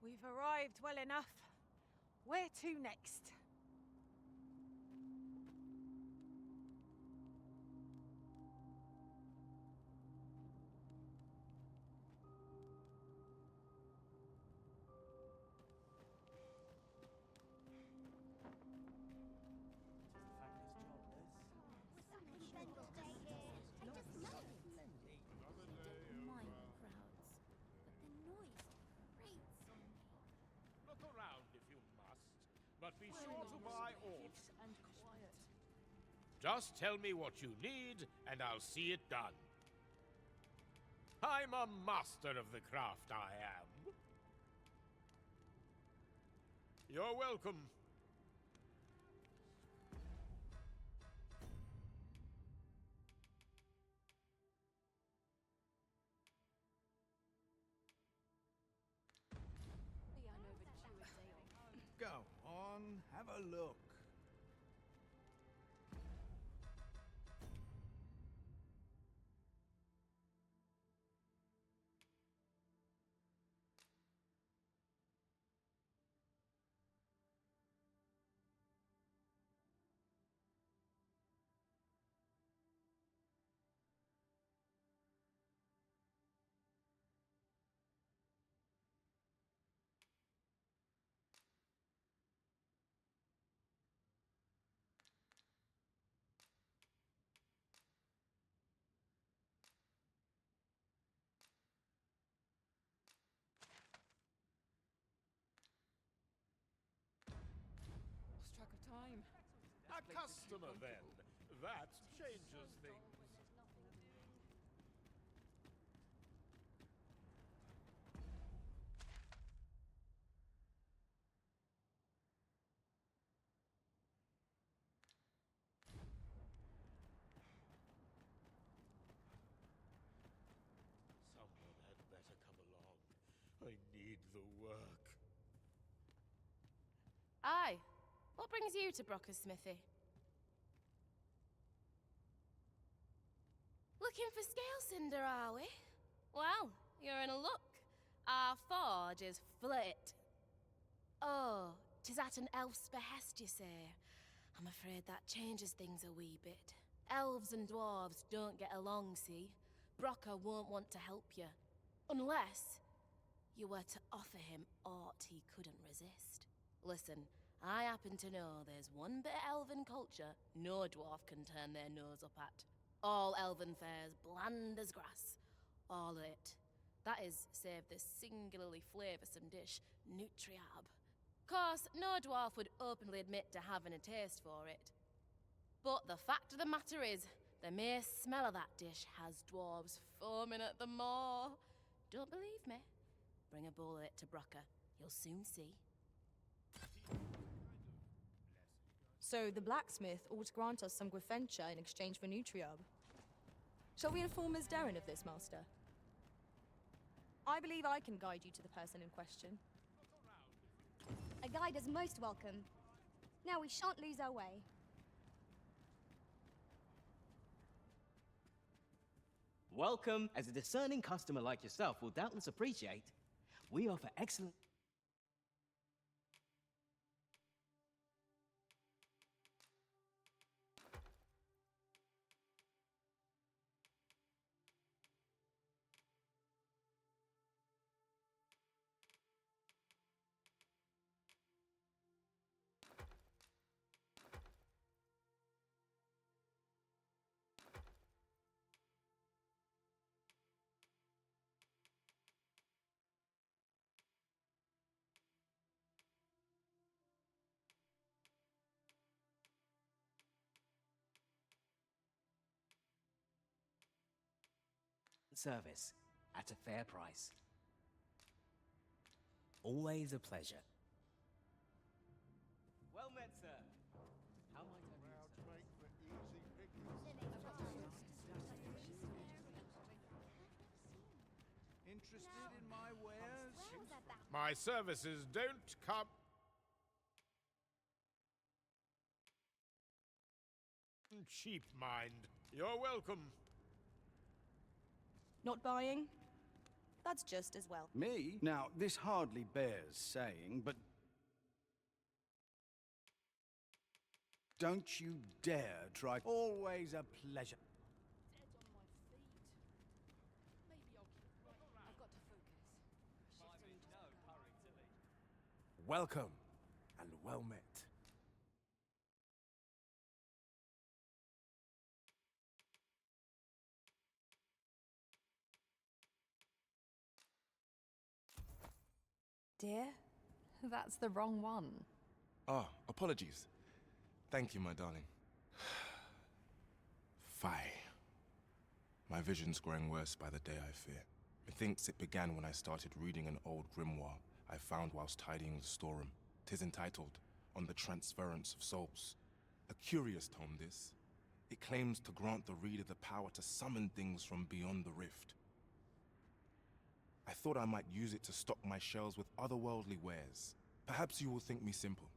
We've arrived well enough. Where to next? Look around if you must, but be sure to buy all. And quiet. Just tell me what you need, and I'll see it done. I'm a master of the craft, I am. You're welcome. Go on, have a look. Lost track of time. A customer, then. That changes things. Someone had better come along. I need the work. Aye. What brings you to Brocker's smithy? Looking for scale cinder, are we? Well, you're in a luck. Our forge is flit. Oh, 'tis at an elf's behest, you say. I'm afraid that changes things a wee bit. Elves and dwarves don't get along, see? Brocker won't want to help you. Unless you were to offer him aught he couldn't resist. Listen, I happen to know there's one bit of elven culture no dwarf can turn their nose up at. All elven fare's bland as grass. All of it. That is, save the singularly flavoursome dish, Nutriab. Course, no dwarf would openly admit to having a taste for it. But the fact of the matter is, the mere smell of that dish has dwarves foaming at the maw. Don't believe me? Bring a bowl of it to Brocker. You'll soon see. So the blacksmith ought to grant us some Gwynfencha in exchange for Nutriab. Shall we inform Ms. Darren of this, Master? I believe I can guide you to the person in question. A guide is most welcome. Now we shan't lose our way. Welcome, as a discerning customer like yourself will doubtless appreciate. We offer excellent... service at a fair price. Always a pleasure. Well met, sir. How might I do, Interested in my wares? My services don't come... cheap, mind. You're welcome. Not buying? that's just as well. Me? Now, this hardly bears saying, but don't you dare try. Always a pleasure. Welcome, and well met. Dear, that's the wrong one. Ah, apologies. Thank you, my darling. Fie. My vision's growing worse by the day, I fear. Methinks it began when I started reading an old grimoire I found whilst tidying the storeroom. 'Tis entitled, On the Transference of Souls. A curious tome, this. It claims to grant the reader the power to summon things from beyond the rift. I thought I might use it to stock my shelves with otherworldly wares. Perhaps you will think me simple,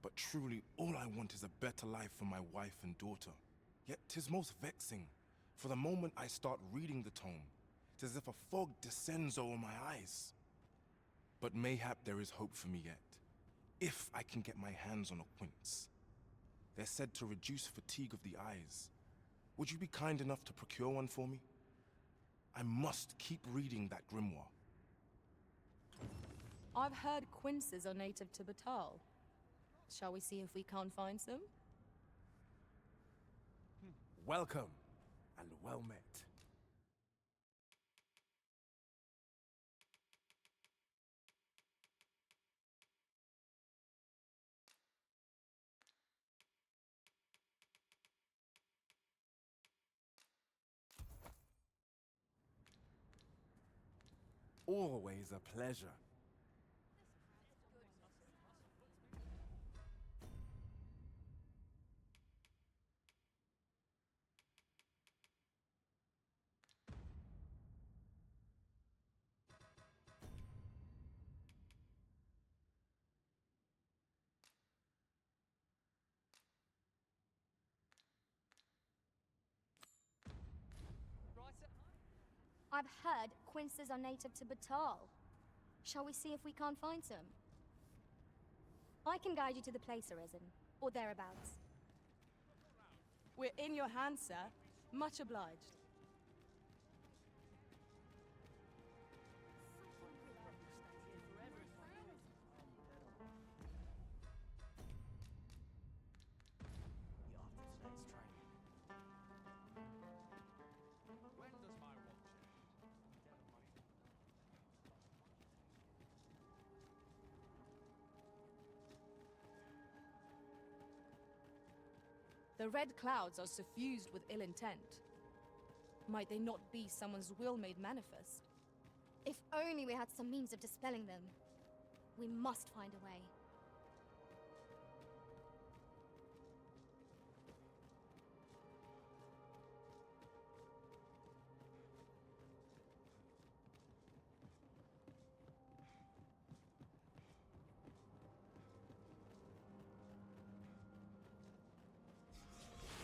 but truly all I want is a better life for my wife and daughter. Yet 'tis most vexing, for the moment I start reading the tome, 'tis as if a fog descends over my eyes. But mayhap there is hope for me yet, if I can get my hands on a quince. They're said to reduce fatigue of the eyes. Would you be kind enough to procure one for me? I must keep reading that grimoire. I've heard quinces are native to Batal. Shall we see if we can't find some? Welcome, and well met. Always a pleasure. I've heard quinces are native to Batal. Shall we see if we can't find some? I can guide you to the place, Arisen, or thereabouts. We're in your hands, sir. Much obliged. The red clouds are suffused with ill intent. Might they not be someone's will made manifest? If only we had some means of dispelling them. We must find a way.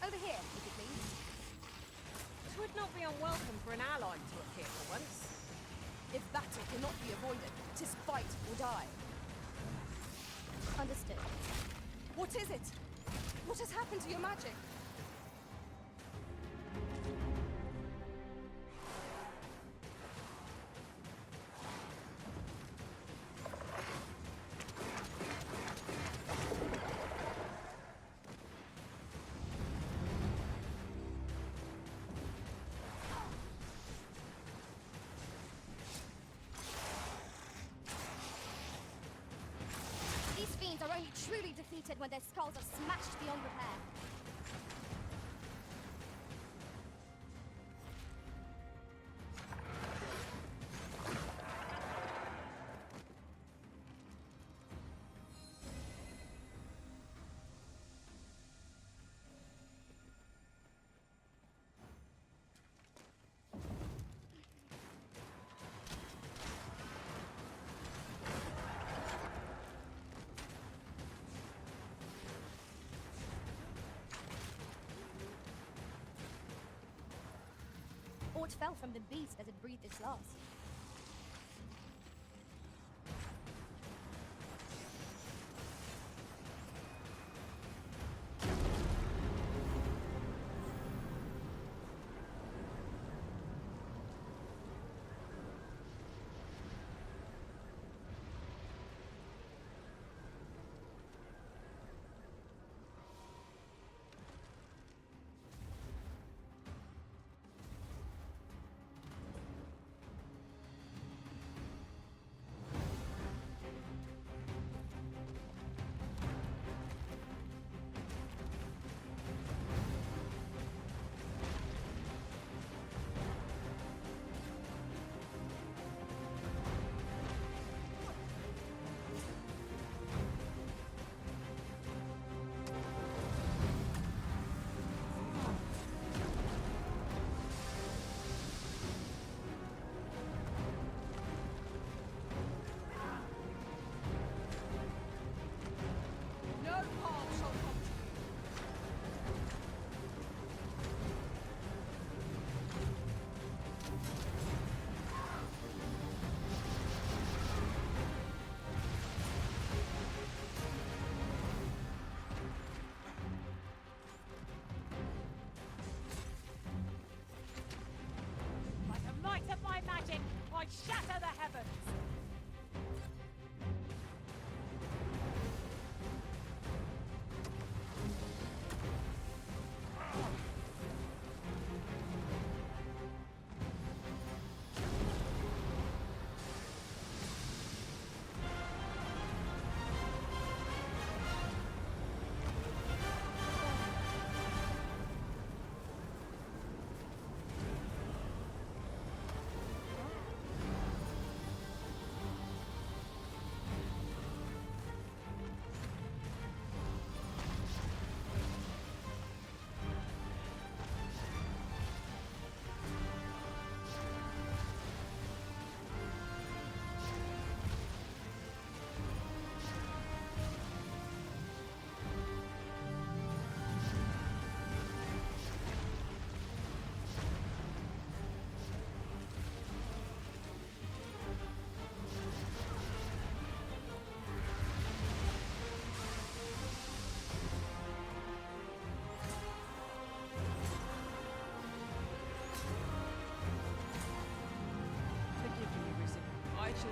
Over here, if you please. It would not be unwelcome for an ally to appear for once. If battle cannot be avoided, 'tis fight or die. Understood. What is it? What has happened to your magic? These fiends are only truly defeated when their skulls are smashed beyond repair. Aught fell from the beast as it breathed its last.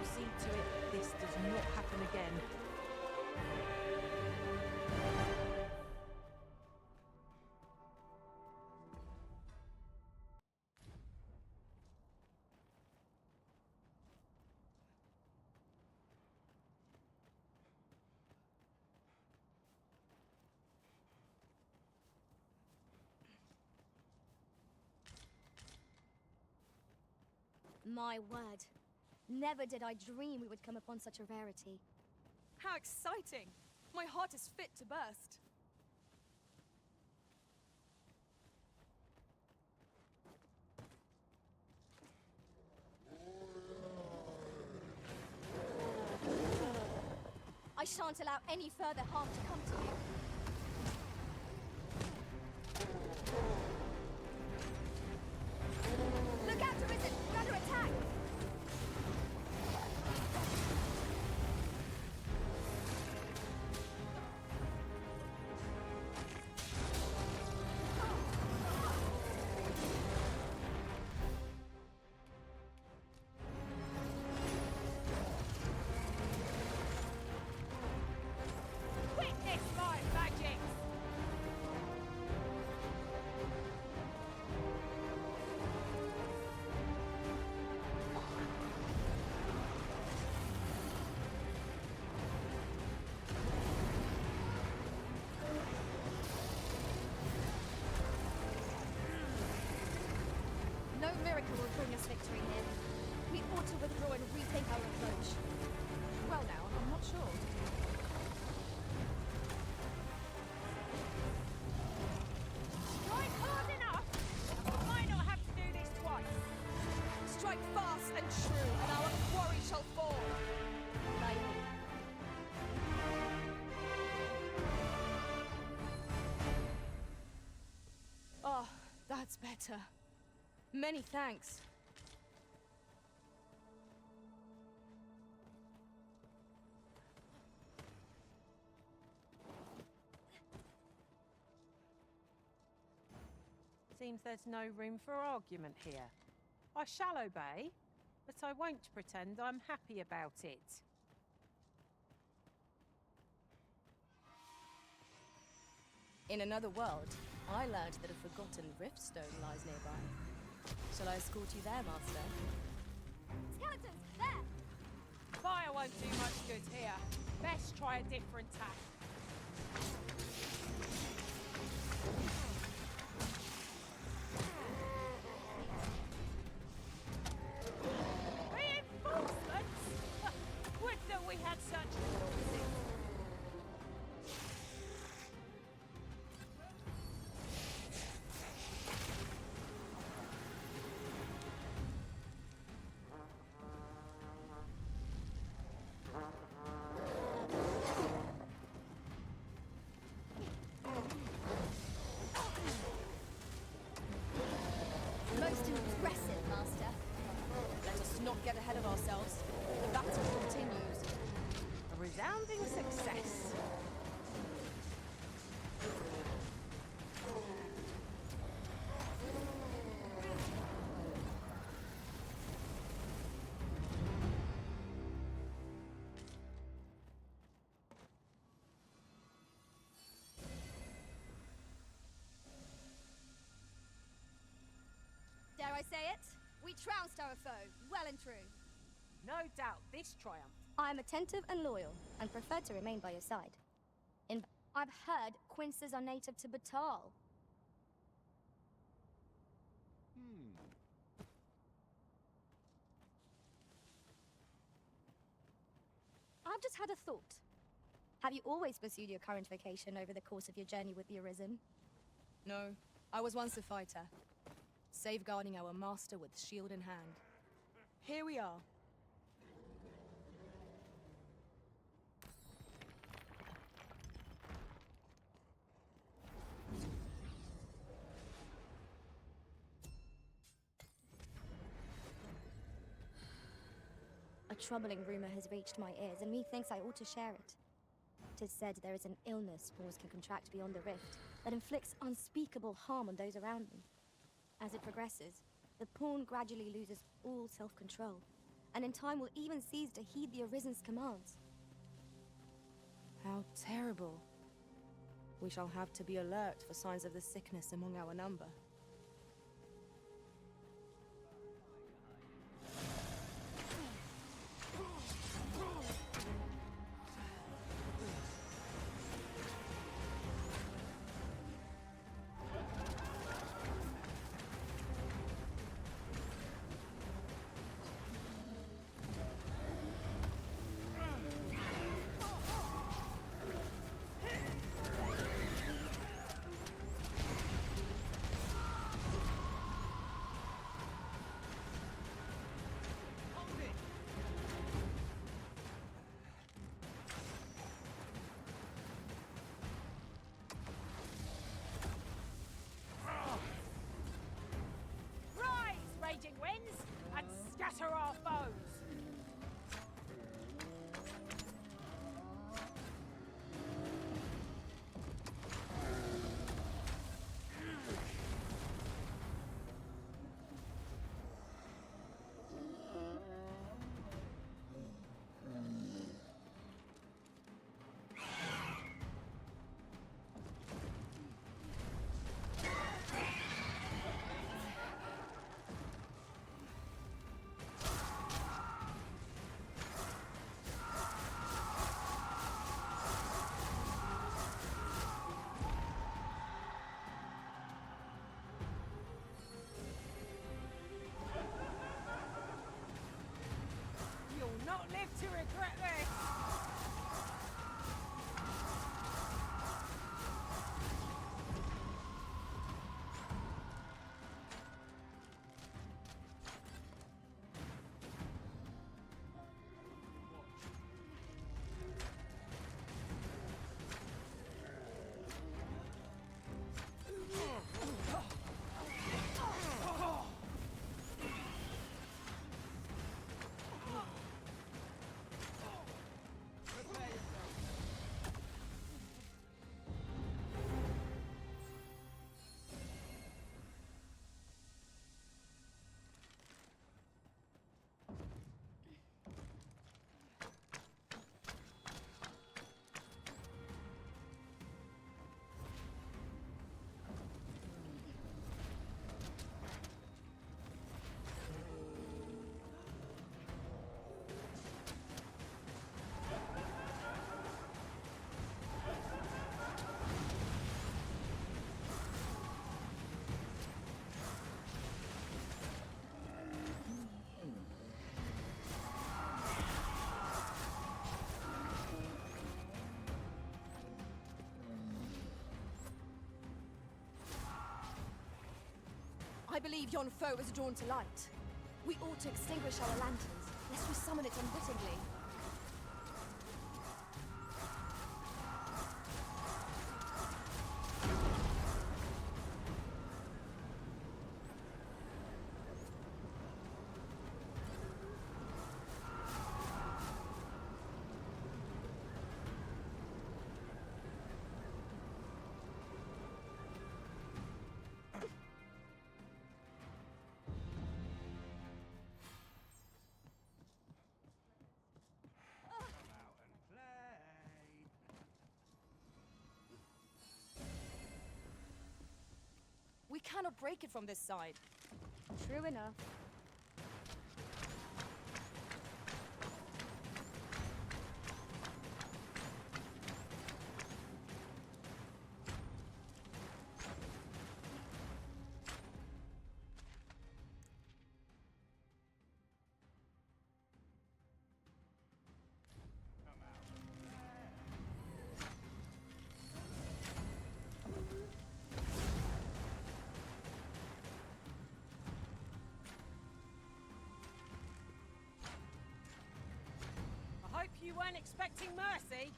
will see to it this does not happen again. My word. Never did I dream we would come upon such a rarity. How exciting! My heart is fit to burst. I shan't allow any further harm to come to you. Look out, Arisen! We're under attack! Witness my magic! No miracle will bring us victory here. We ought to withdraw and rethink our approach. Well now, I'm not sure. Strike hard enough! You might not have to do this twice. Strike fast and true, and our quarry shall fall. Oh, that's better. Many thanks. Seems there's no room for argument here. I shall obey, but I won't pretend I'm happy about it. In another world, I learned that a forgotten riftstone lies nearby. Shall I escort you there, Master? Skeletons, there! Fire won't do much good here. Best try a different tack. Reinforcements? Would that we had such resources. Most impressive, Master. Let us not get ahead of ourselves. The battle continues. A resounding success. Dare I say it? We trounced our foe, well and true. No doubt this triumph. I am attentive and loyal, and prefer to remain by your side. I've heard quinces are native to Batal. I've just had a thought. Have you always pursued your current vocation over the course of your journey with the Arisen? No, I was once a fighter, safeguarding our master with shield in hand. Here we are. A troubling rumor has reached my ears, and methinks I ought to share it. 'Tis said there is an illness spores can contract beyond the rift that inflicts unspeakable harm on those around them. As it progresses, the pawn gradually loses all self-control, and in time will even cease to heed the Arisen's commands. How terrible. We shall have to be alert for signs of the sickness among our number. Raging winds, and scatter our foes! You'll not live to regret this! I believe yon foe is drawn to light. We ought to extinguish our lanterns, lest we summon it unwittingly. We cannot break it from this side. True enough. I hope you weren't expecting mercy.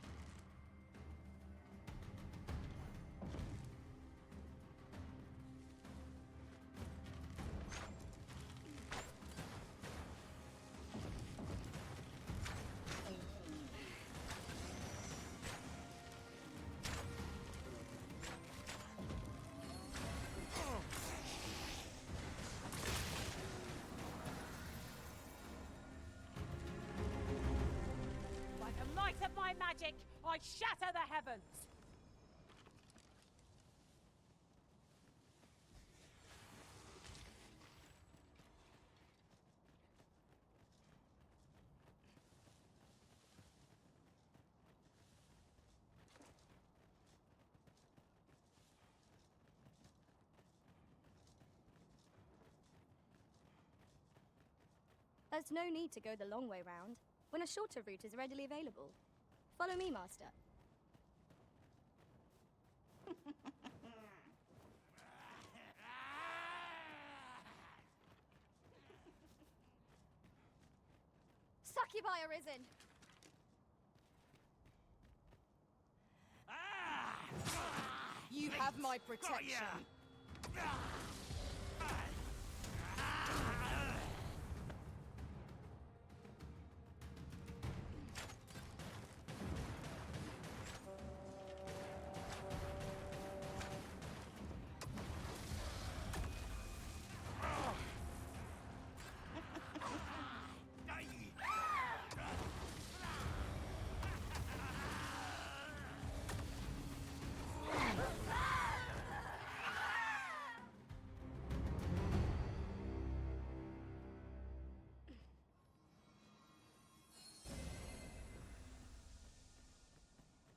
of my magic, I shatter the heavens! There's no need to go the long way round, when a shorter route is readily available. Follow me, Master. Succubi arisen! You have my protection.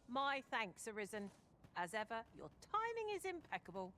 My thanks, Arisen. As ever, your timing is impeccable.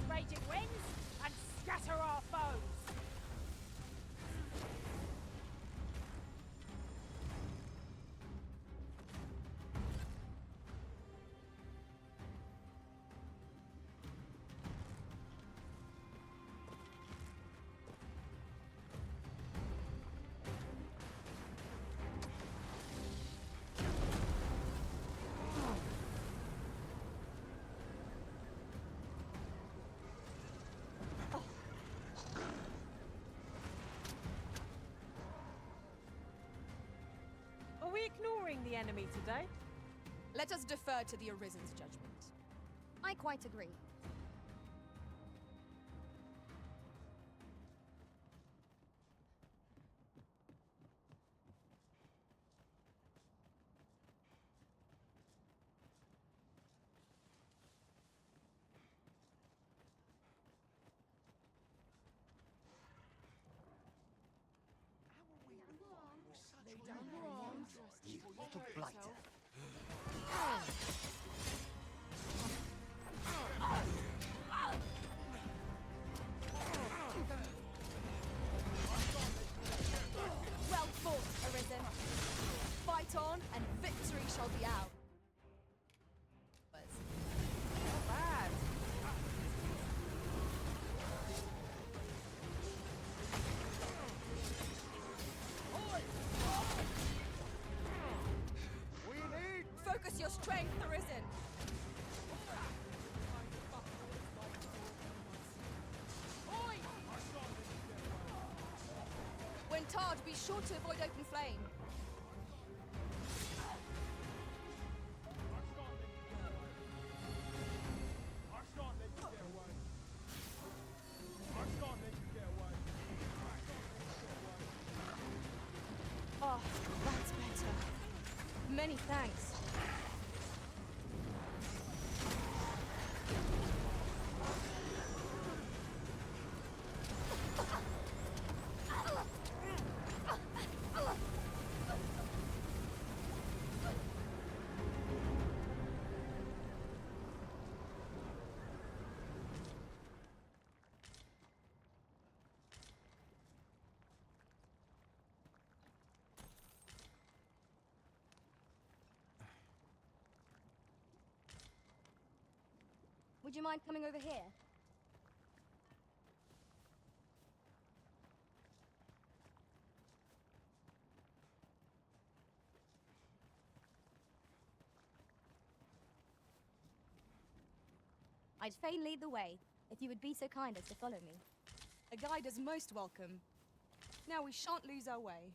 Raging winds, and scatter our foes! Are we ignoring the enemy today? Let us defer to the Arisen's judgment. I quite agree. You little blighter. Well fought, Arisen. Fight on, and victory shall be ours. Not bad. Focus your strength, Arisen. When tarred, be sure to avoid open flame. Oh, that's better. Many thanks. Would you mind coming over here? I'd fain lead the way, if you would be so kind as to follow me. A guide is most welcome. Now we shan't lose our way.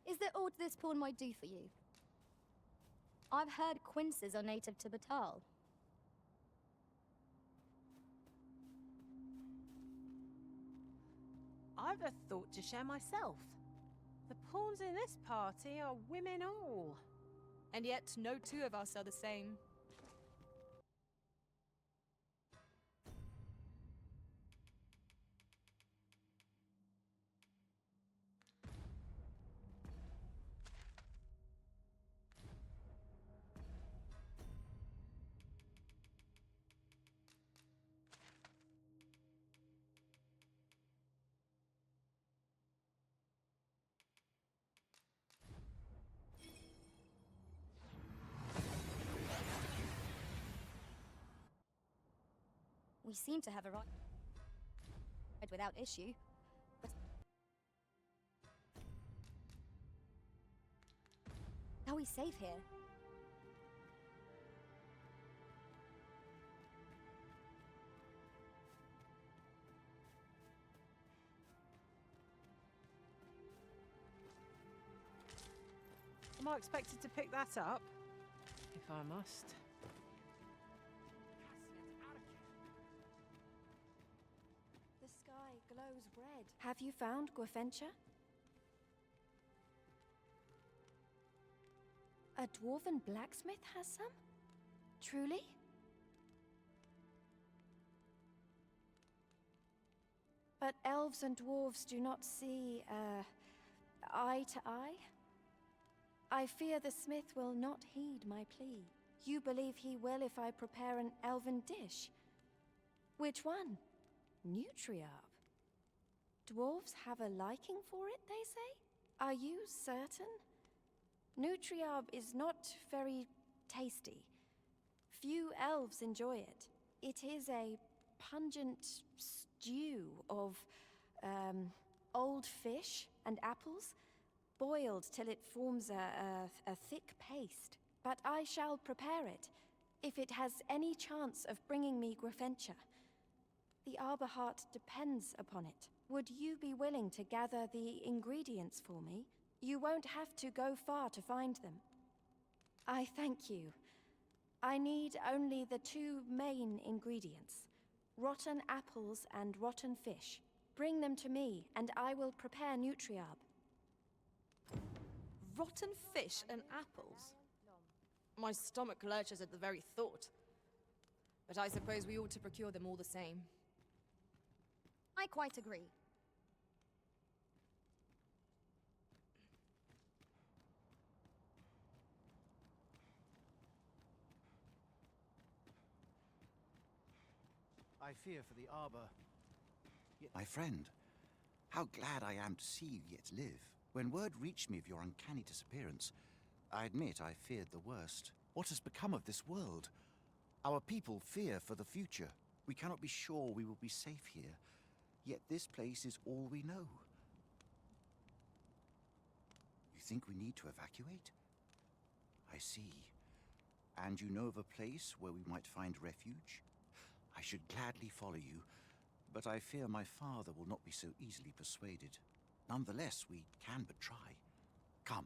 Is there aught this pawn might do for you? I've heard quinces are native to Batal. I've a thought to share myself. The pawns in this party are women all. And yet, no two of us are the same. We seem to have arrived without issue, but are we safe here? Am I expected to pick that up? If I must. The sky glows red. Have you found Gwefencha? A dwarven blacksmith has some? Truly? But elves and dwarves do not see, eye to eye? I fear the smith will not heed my plea. You believe he will if I prepare an elven dish? Which one? Nutriarb. Dwarves have a liking for it, they say? Are you certain? Nutriarb is not very tasty. Few elves enjoy it. It is a pungent stew of, old fish and apples, boiled till it forms a thick paste. But I shall prepare it, if it has any chance of bringing me Gwefencha. The Arbor Heart depends upon it. Would you be willing to gather the ingredients for me? You won't have to go far to find them. I thank you. I need only the two main ingredients: rotten apples and rotten fish. Bring them to me, and I will prepare Nutriarb. Rotten fish and apples? My stomach lurches at the very thought. But I suppose we ought to procure them all the same. I quite agree. I fear for the Arbor. My friend, how glad I am to see you yet live. When word reached me of your uncanny disappearance, I admit I feared the worst. What has become of this world? Our people fear for the future. We cannot be sure we will be safe here, yet this place is all we know. You think we need to evacuate? I see. And you know of a place where we might find refuge? I should gladly follow you, but I fear my father will not be so easily persuaded. Nonetheless, we can but try. Come.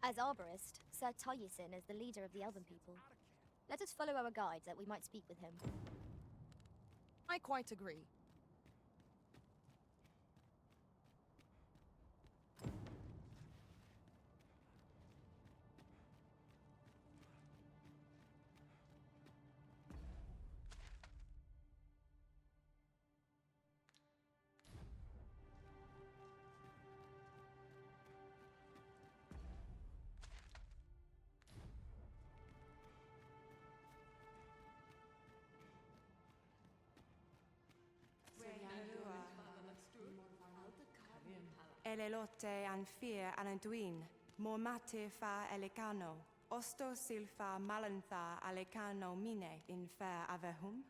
As arborist, Sir Taliesin is the leader of the Elven people. Let us follow our guide that we might speak with him. I quite agree. elelote an fear ananduin, mormate fa elecano, osto silfa malantha alecano mine in fair avehum?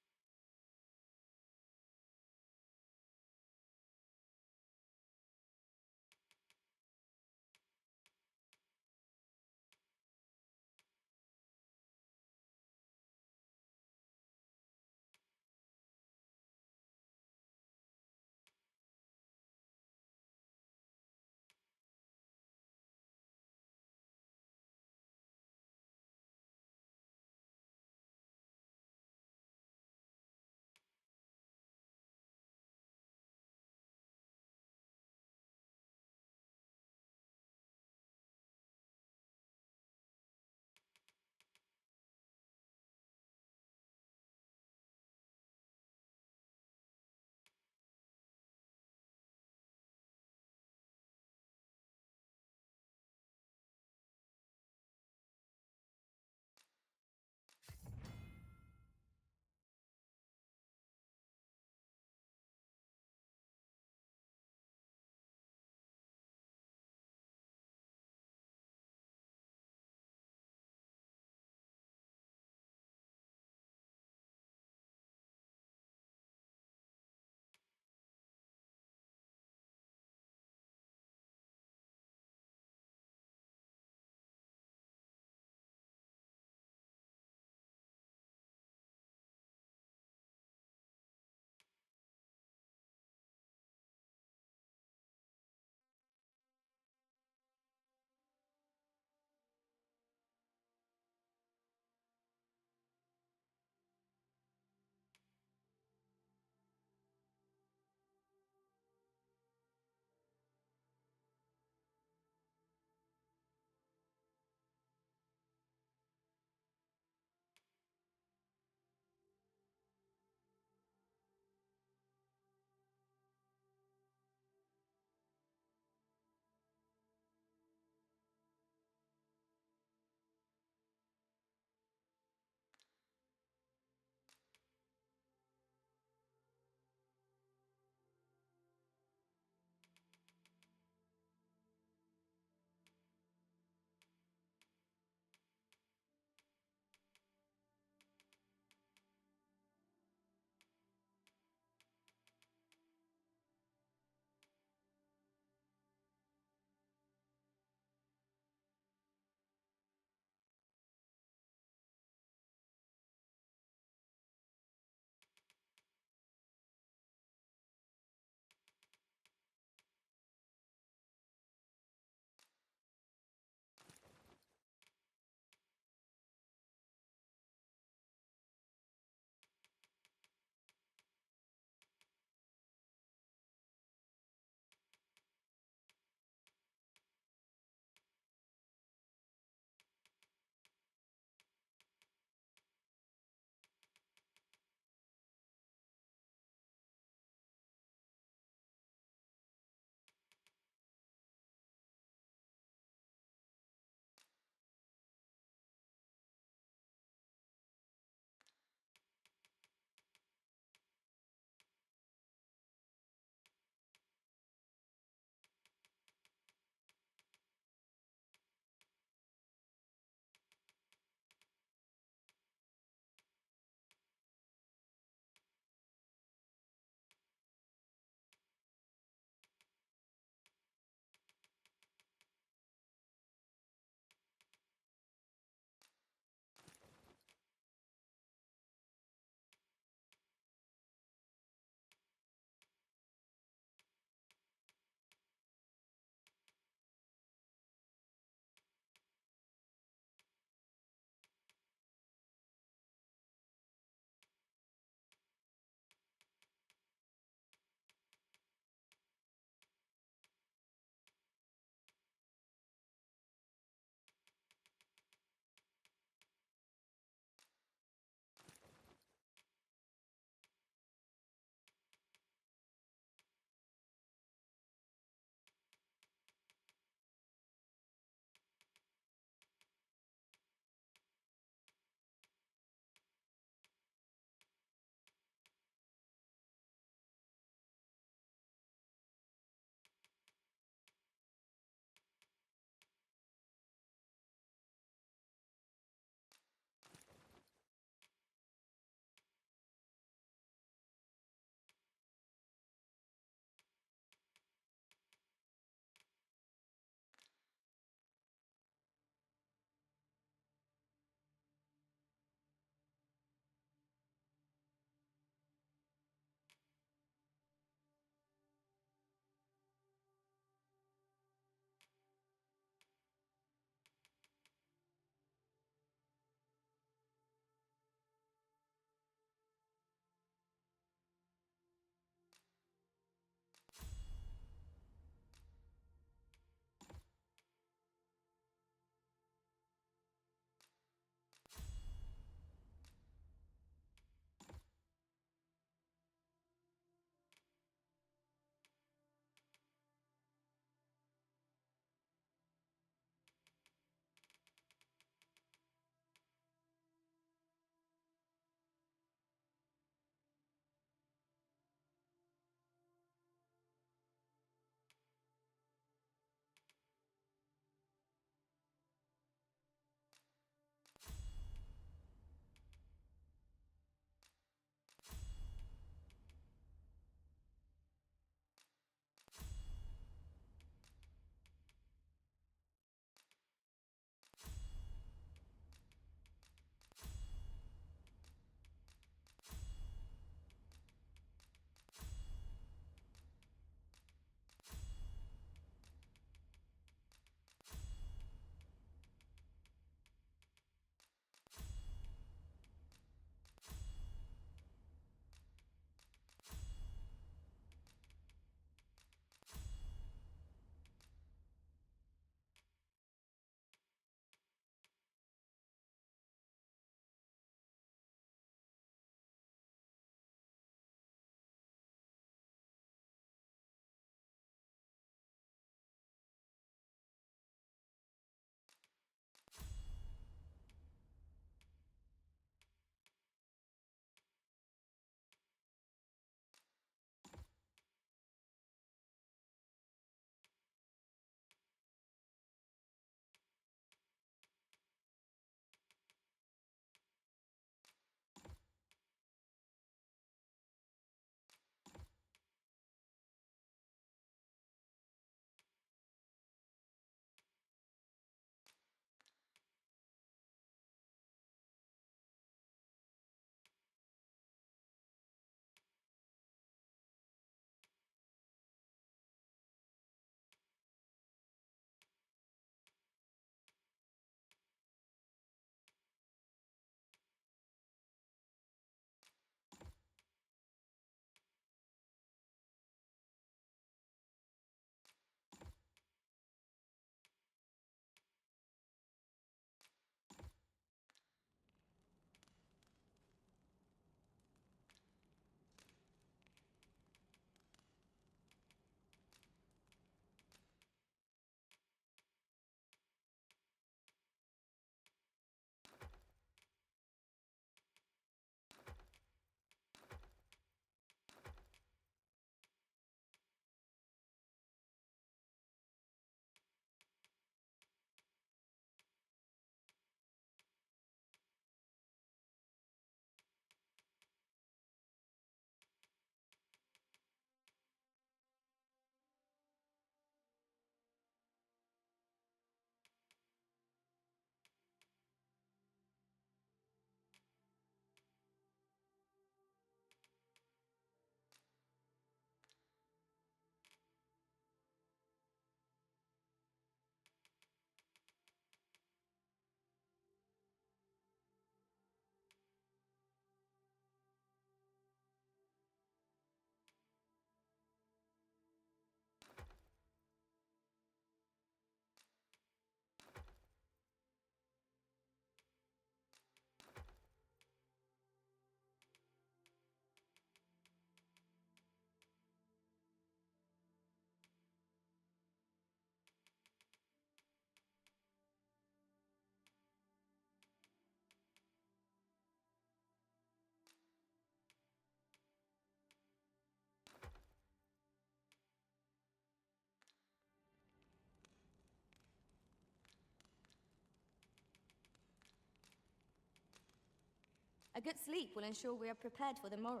A good sleep will ensure we are prepared for the morrow.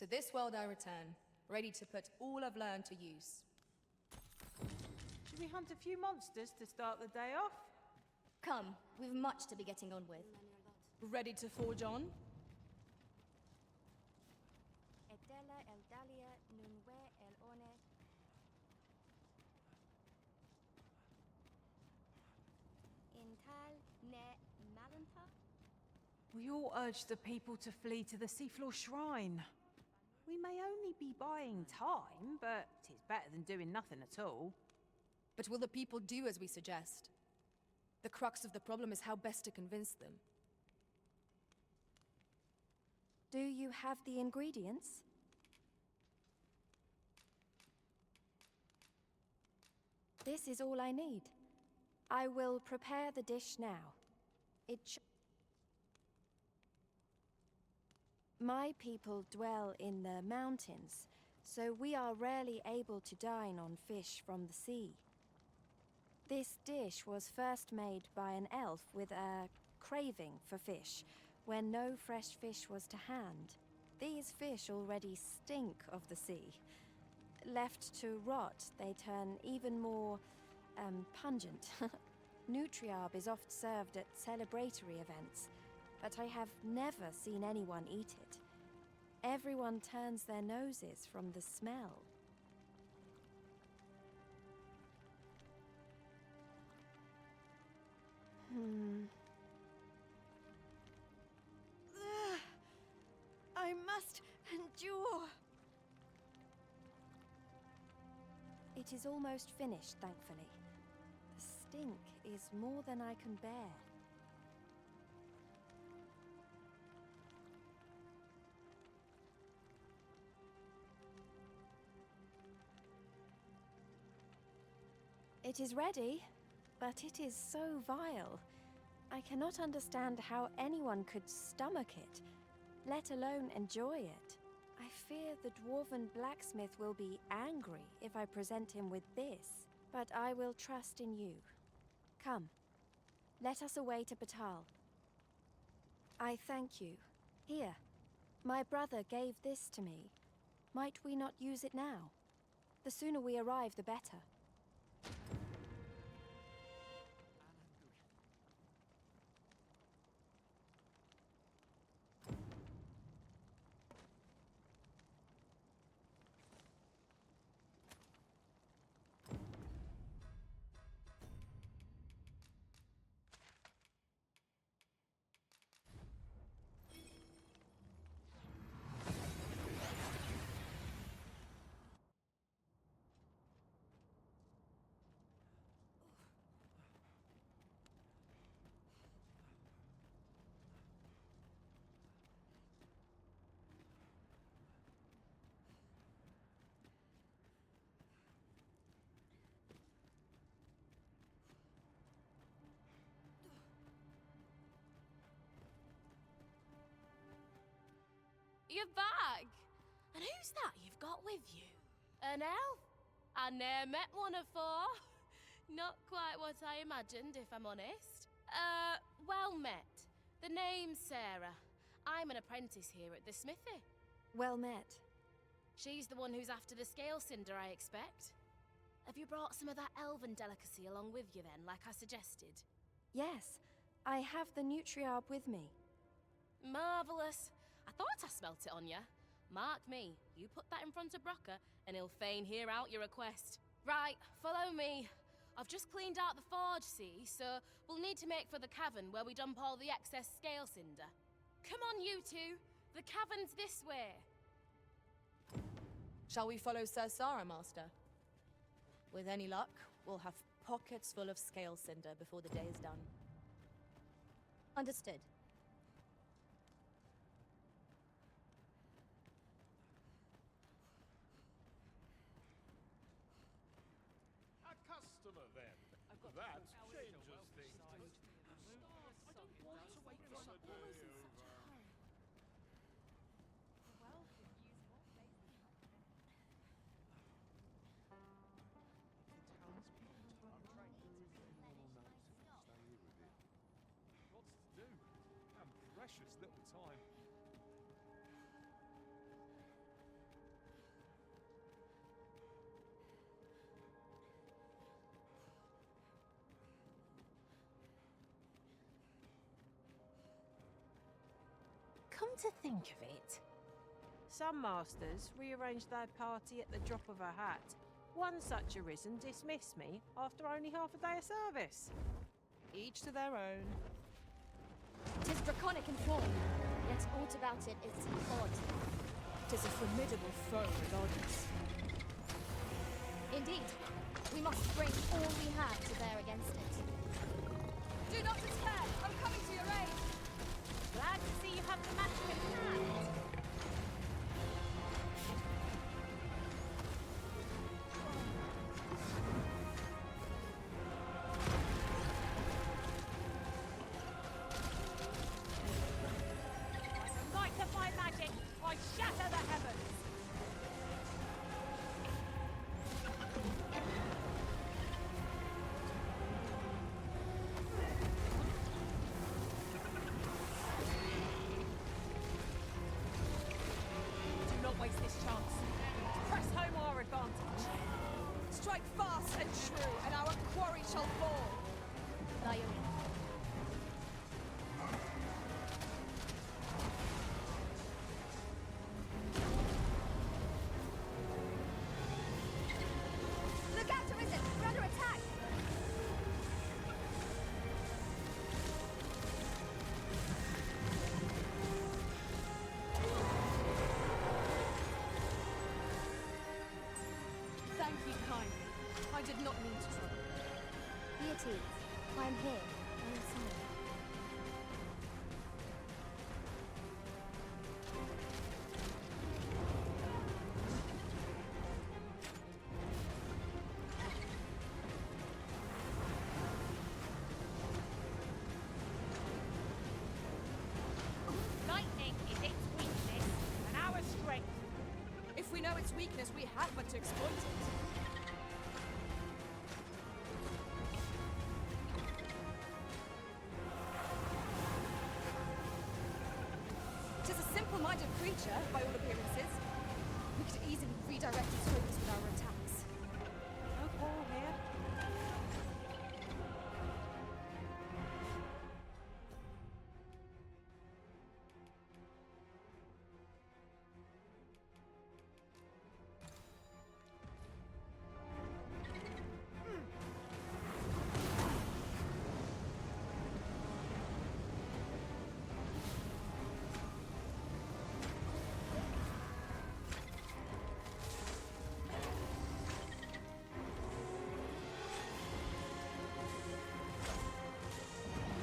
To this world I return, ready to put all I've learned to use. Should we hunt a few monsters to start the day off? Come, we've much to be getting on with. Ready to forge on? Edela eldalia nunwe elone. Intal ne malanta? We all urge the people to flee to the seafloor shrine. We may only be buying time, but it's better than doing nothing at all. But will the people do as we suggest? The crux of the problem is how best to convince them. Do you have the ingredients? This is all I need. I will prepare the dish now. My people dwell in the mountains, so we are rarely able to dine on fish from the sea. This dish was first made by an elf with a craving for fish, when no fresh fish was to hand. These fish already stink of the sea. Left to rot, they turn even more, pungent. Nutriarb is oft served at celebratory events, but I have never seen anyone eat it. Everyone turns their noses from the smell. I must endure. It is almost finished, thankfully. The stink is more than I can bear. It is ready, but it is so vile. I cannot understand how anyone could stomach it, let alone enjoy it. I fear the dwarven blacksmith will be angry if I present him with this, but I will trust in you. Come, let us away to Batal. I thank you. Here, my brother gave this to me. Might we not use it now? The sooner we arrive, the better. You're back! And who's that you've got with you? An elf? I ne'er met one afore. Not quite what I imagined, if I'm honest. Well met. The name's Sarah. I'm an apprentice here at the smithy. Well met. She's the one who's after the scale cinder, I expect. Have you brought some of that elven delicacy along with you then, like I suggested? Yes, I have the Nutriarb with me. Marvellous. I thought I smelt it on you. Mark me, you put that in front of Brocker, and he'll fain hear out your request. Right, follow me. I've just cleaned out the forge, see, so we'll need to make for the cavern where we dump all the excess scale cinder. Come on, you two. The cavern's this way. Shall we follow Sir Sarah, Master? With any luck, we'll have pockets full of scale cinder before the day is done. Understood. A customer, then. That changes things. I don't want to wait for a day over. Lots to do, and precious little time. Come to think of it, some masters rearrange their party at the drop of a hat. One such arisen dismissed me after only half a day of service. Each to their own. 'Tis draconic in form, yet aught about it is odd. 'Tis a formidable foe regardless. Indeed, we must bring all we have to bear against it. Do not despair! I'm coming to your aid! Glad to see you have the matter in hand. Light of my magic, I shatter the heavens. Do not waste this chance. Press home our advantage. Strike fast and true, and our quarry shall fall! By your Look out, Arisen! We're under attack! Thank you kindly. I did not mean to trouble. Be at ease. I am here. I am sorry. Lightning is its weakness, and our strength. If we know its weakness, we have but to exploit it. Tis a simple-minded creature, by all appearances. We could easily redirect its focus with our attacks. No quarrel here.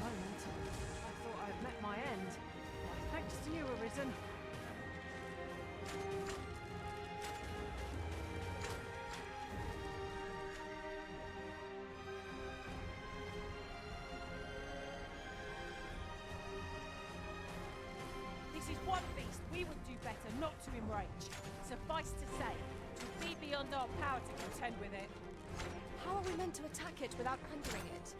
Moment. I thought I had met my end. Thanks to you, Arisen. This is one beast we would do better not to enrage. Suffice to say, it would be beyond our power to contend with it. How are we meant to attack it without angering it?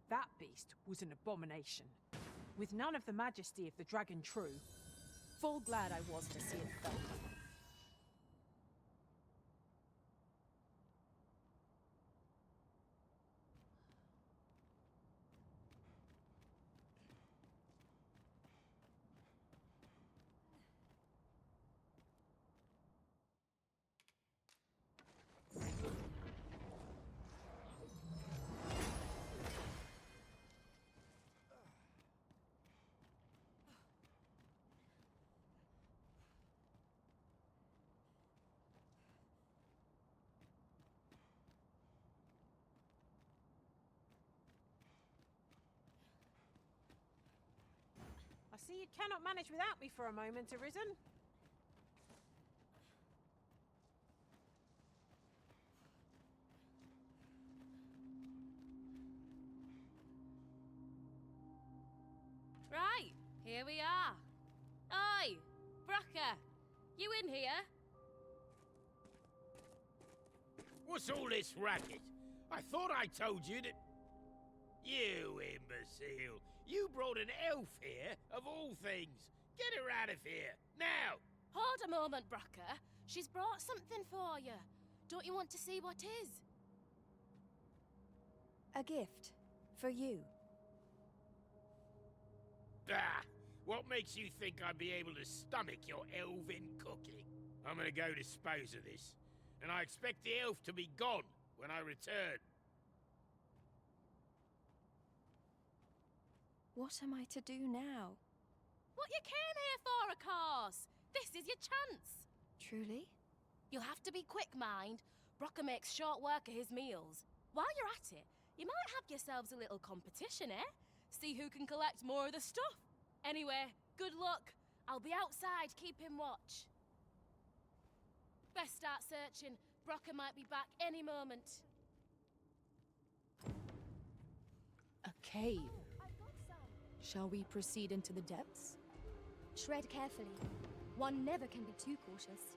That beast was an abomination. With none of the majesty of the dragon true, Full glad I was to see it fell. see you cannot manage without me for a moment, Arisen. Right, here we are. Oi, Brocker, you in here? What's all this racket? I thought I told you that... You imbecile! You brought an elf here, of all things! Get her out of here, now! Hold a moment, Brocker. She's brought something for you. Don't you want to see what is? A gift. For you. Ah! What makes you think I'd be able to stomach your elven cooking? I'm gonna go dispose of this, and I expect the elf to be gone when I return. What am I to do now? What you came here for, of course. This is your chance. Truly? You'll have to be quick, mind. Brocker makes short work of his meals. While you're at it, you might have yourselves a little competition, eh? See who can collect more of the stuff. Anyway, good luck. I'll be outside keeping watch. Best start searching. Brocker might be back any moment. A cave. Shall we proceed into the depths? Tread carefully. One never can be too cautious.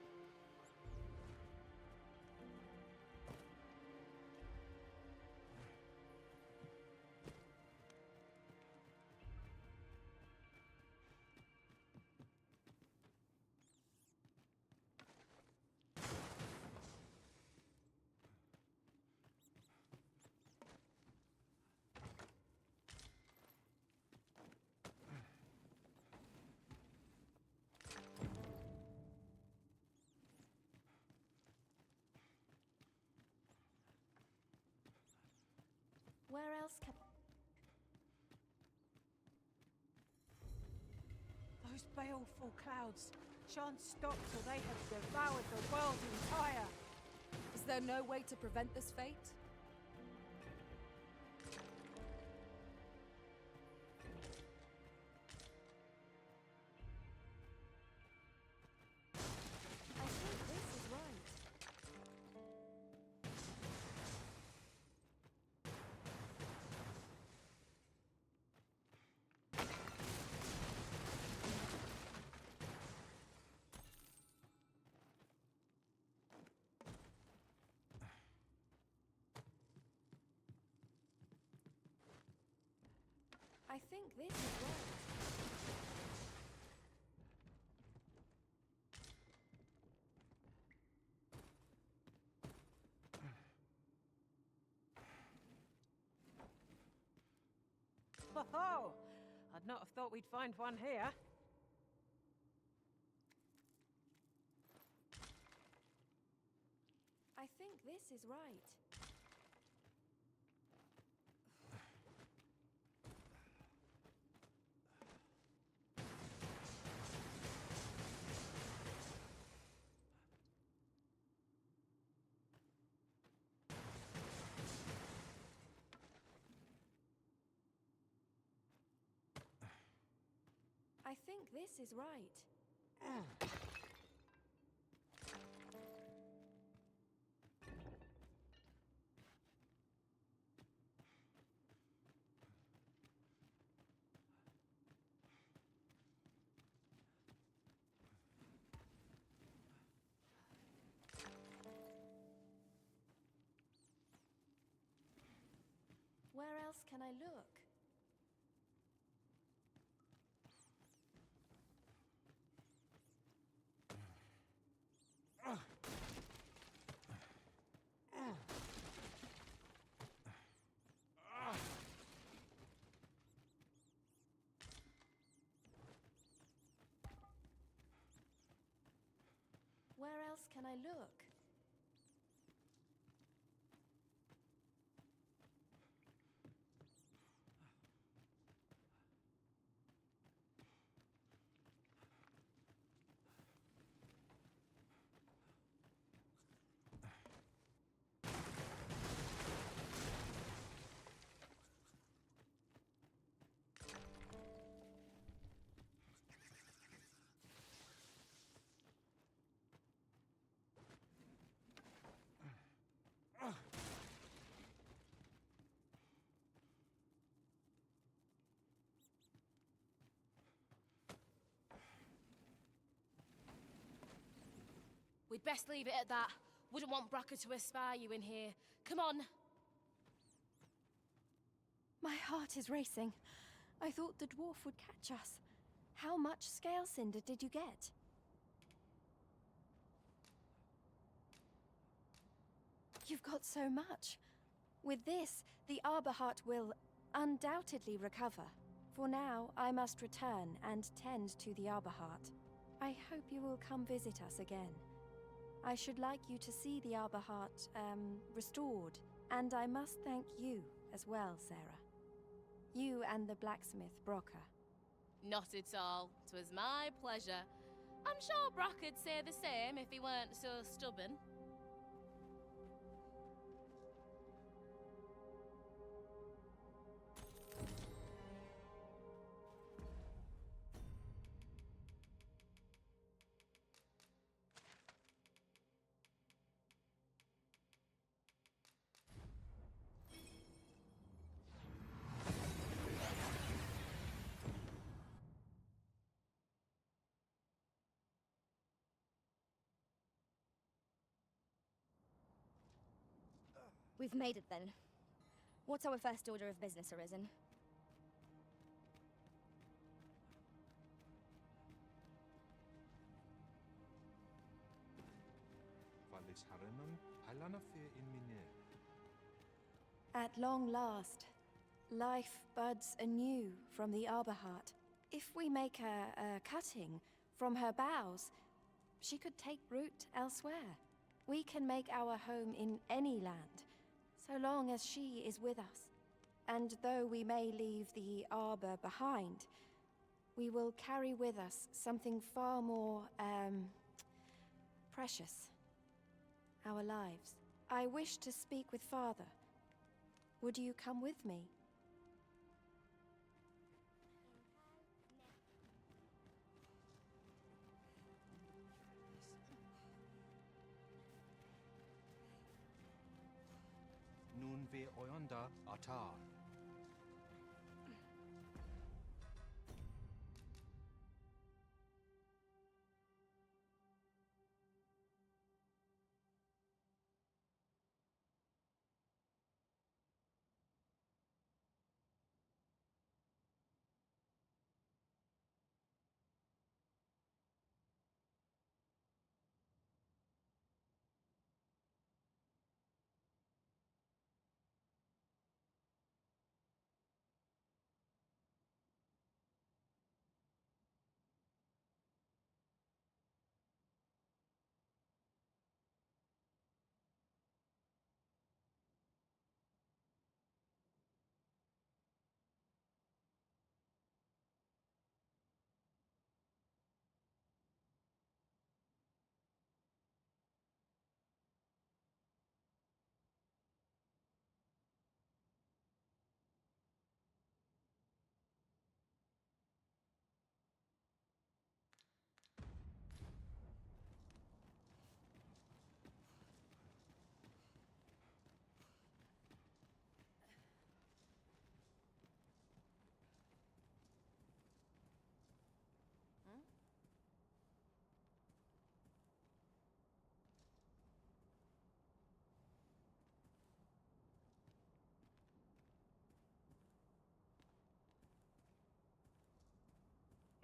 Where else can... Those baleful clouds shan't stop till they have devoured the world entire. Is there no way to prevent this fate? I think this is right. I think this is right. Ho-ho! I'd not have thought we'd find one here. I think this is right. I think this is right. Where else can I look? Where else can I look? best leave it at that. Wouldn't want Bracker to espy you in here. Come on. My heart is racing. I thought the dwarf would catch us. How much scale cinder did you get? You've got so much. With this, the Arbor Heart will undoubtedly recover. For now, I must return and tend to the Arbor Heart. I hope you will come visit us again. I should like you to see the Arbor Heart, restored. And I must thank you as well, Sarah. You and the blacksmith, Brocker. Not at all. 'Twas my pleasure. I'm sure Brocker'd say the same if he weren't so stubborn. We've made it then. What's our first order of business, Arisen? At long last, life buds anew from the Arbor Heart. If we make a cutting from her boughs, she could take root elsewhere. We can make our home in any land, so long as she is with us. And though we may leave the arbor behind, we will carry with us something far more, precious. Our lives. I wish to speak with Father. Would you come with me? Nun ve oyonda atar.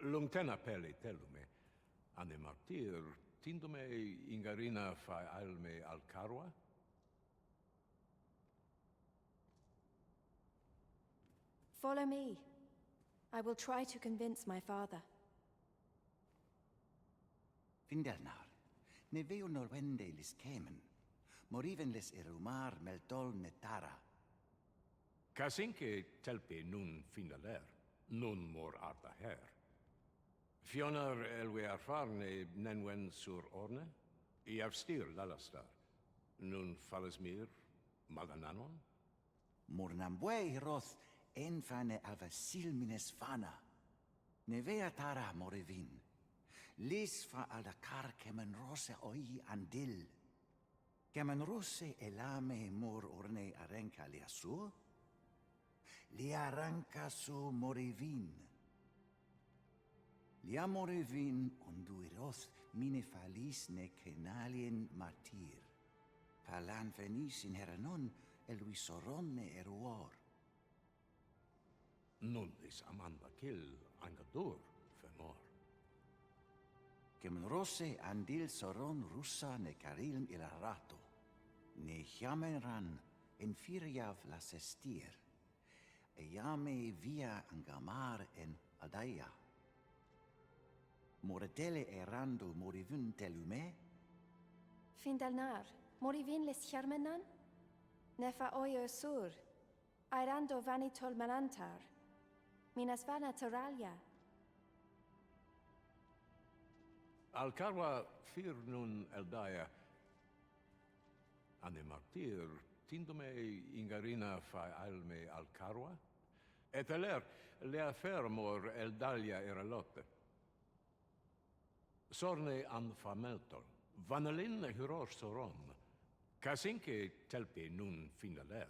Lungtena peli telume, ane martir, tindume ingarina fa alme al carwa? Follow me. I will try to convince my father. Findernar, ne veo norwende lis kemen, moriven lis erumar meltol netara. Kasinke telpe nun finaler, nun mor arta her. Fionar elwe arfarne nenwen sur orne, I avstir lalastar, nun falasmir malananon? Mornambue roth enfane avasilmines fana. Nevea tara morevin. Lis fa ala car kemen rose oi andil. Kemen rose elame mor orne arenca liasu? Li arranca su morevin. Liamorevin onduiroth mine falis ne kenalien martir. Palan venis in heranon eluisoron ne eruor. Nun is Amanda kill Angadur fenor. Kemenrose andil soron russa ne karilm ilarato. Ne chiamenran infiriav las estir. Eame via angamar en Adaya. Moredele erando morivun telume? Findalnar, morivin les charmenan? Nefa oyo sur, airando vanitol malantar. Minas va naturalia. Alcarwa fir nun eldaya. Ane martir, tindome ingarina fa alme Alcarwa? Et aler, le affermor eldalia eralotte. Sorne an fameltol, vanelin hyror soron, casinque telpe nun finaler.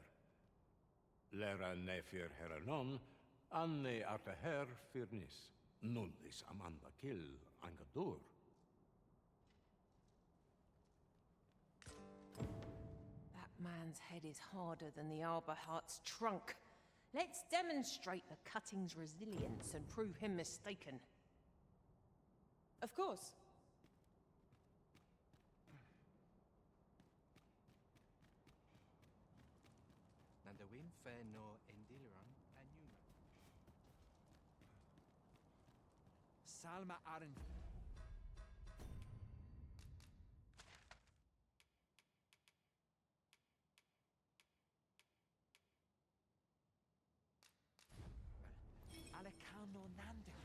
Lera nefir heranon, anne arteher firnis, nullis Amanda kill Angadur. That man's head is harder than the Arbor Heart's trunk. Let's demonstrate the cutting's resilience and prove him mistaken. Of course. Nandawin fe no endiliran anuma. Salma Aren. Alekano Nandaki.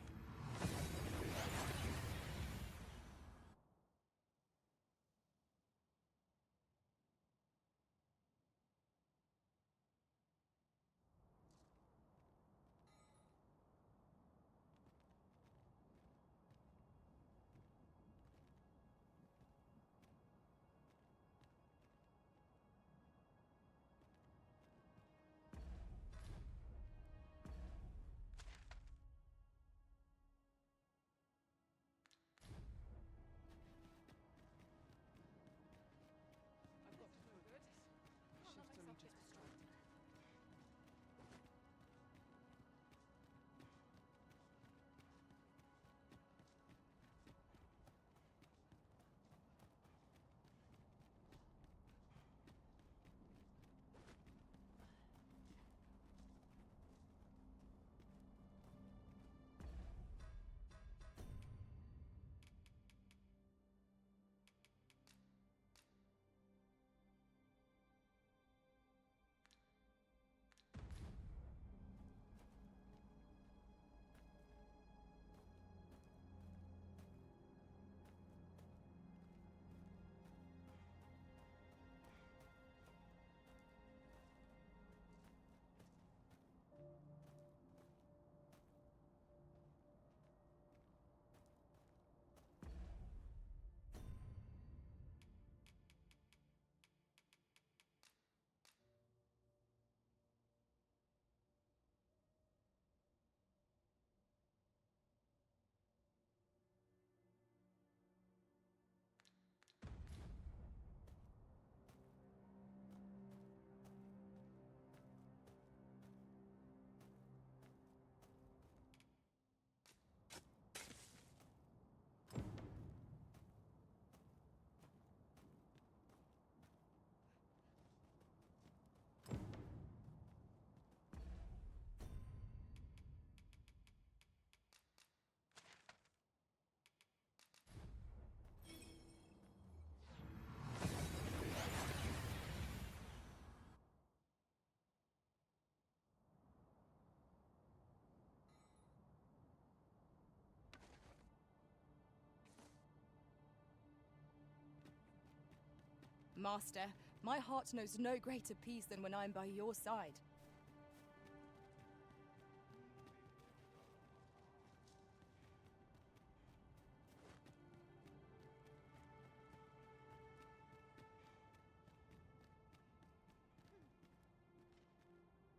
Master, my heart knows no greater peace than when I am by your side.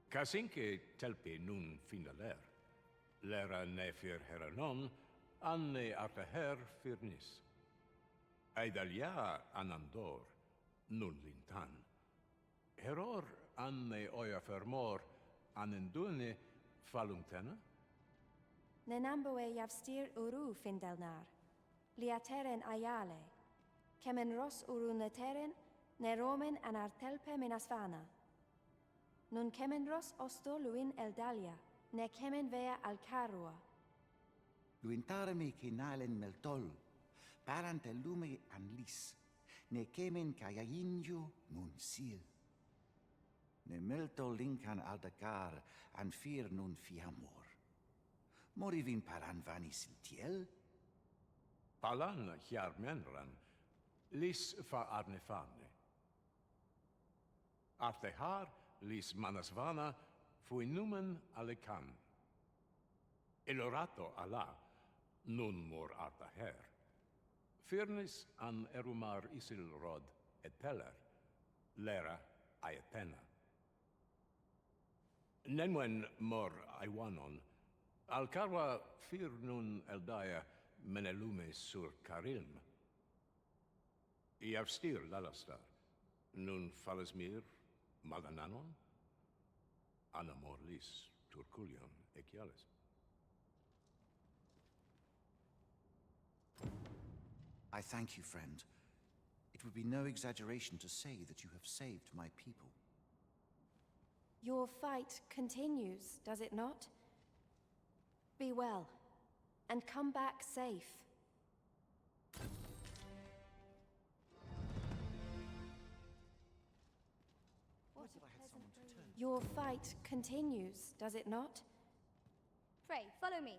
Casinque telpe nun finaler. Lera nefir heranon, Anne artaher firnis. Eidalia anandor, nun lintan. Heror anne oia fermor, anendune falumtena? Nenambue javstir uru findelnar. Liateren ayale. Kemen ros uru neteren, neromen anartelpe minasvana. Nun kemen ros osto luin eldalia, ne kemen vea alcarua. Luintarme kinalen meltol, parante lume anlis, ne kemen kayayinju nun sil. Ne meltol linkan aldagar an fir nun fiamor. Morivin paran vanis tiel? Palan menran, lis fa arnefane. Artehar lis manasvana fui numen alecan. Elorato ala, nun mor artaher. Firnis an erumar isil rod eteller, lera aetena. Nenwen mor aiwanon, alcarwa fir nun eldaya menelume sur carilm. Iavstir lalastar, nun falasmir madananon, anamor lis turculion eciales. I thank you, friend. It would be no exaggeration to say that you have saved my people. Your fight continues, does it not? Be well, and come back safe. What if I had someone to turn to? Your fight continues, does it not? Pray, follow me.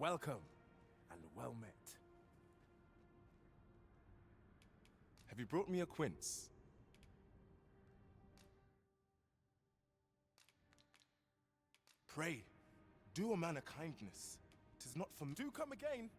Welcome, and well met. Have you brought me a quince? Pray, do a man a kindness. 'Tis not for me. Do come again.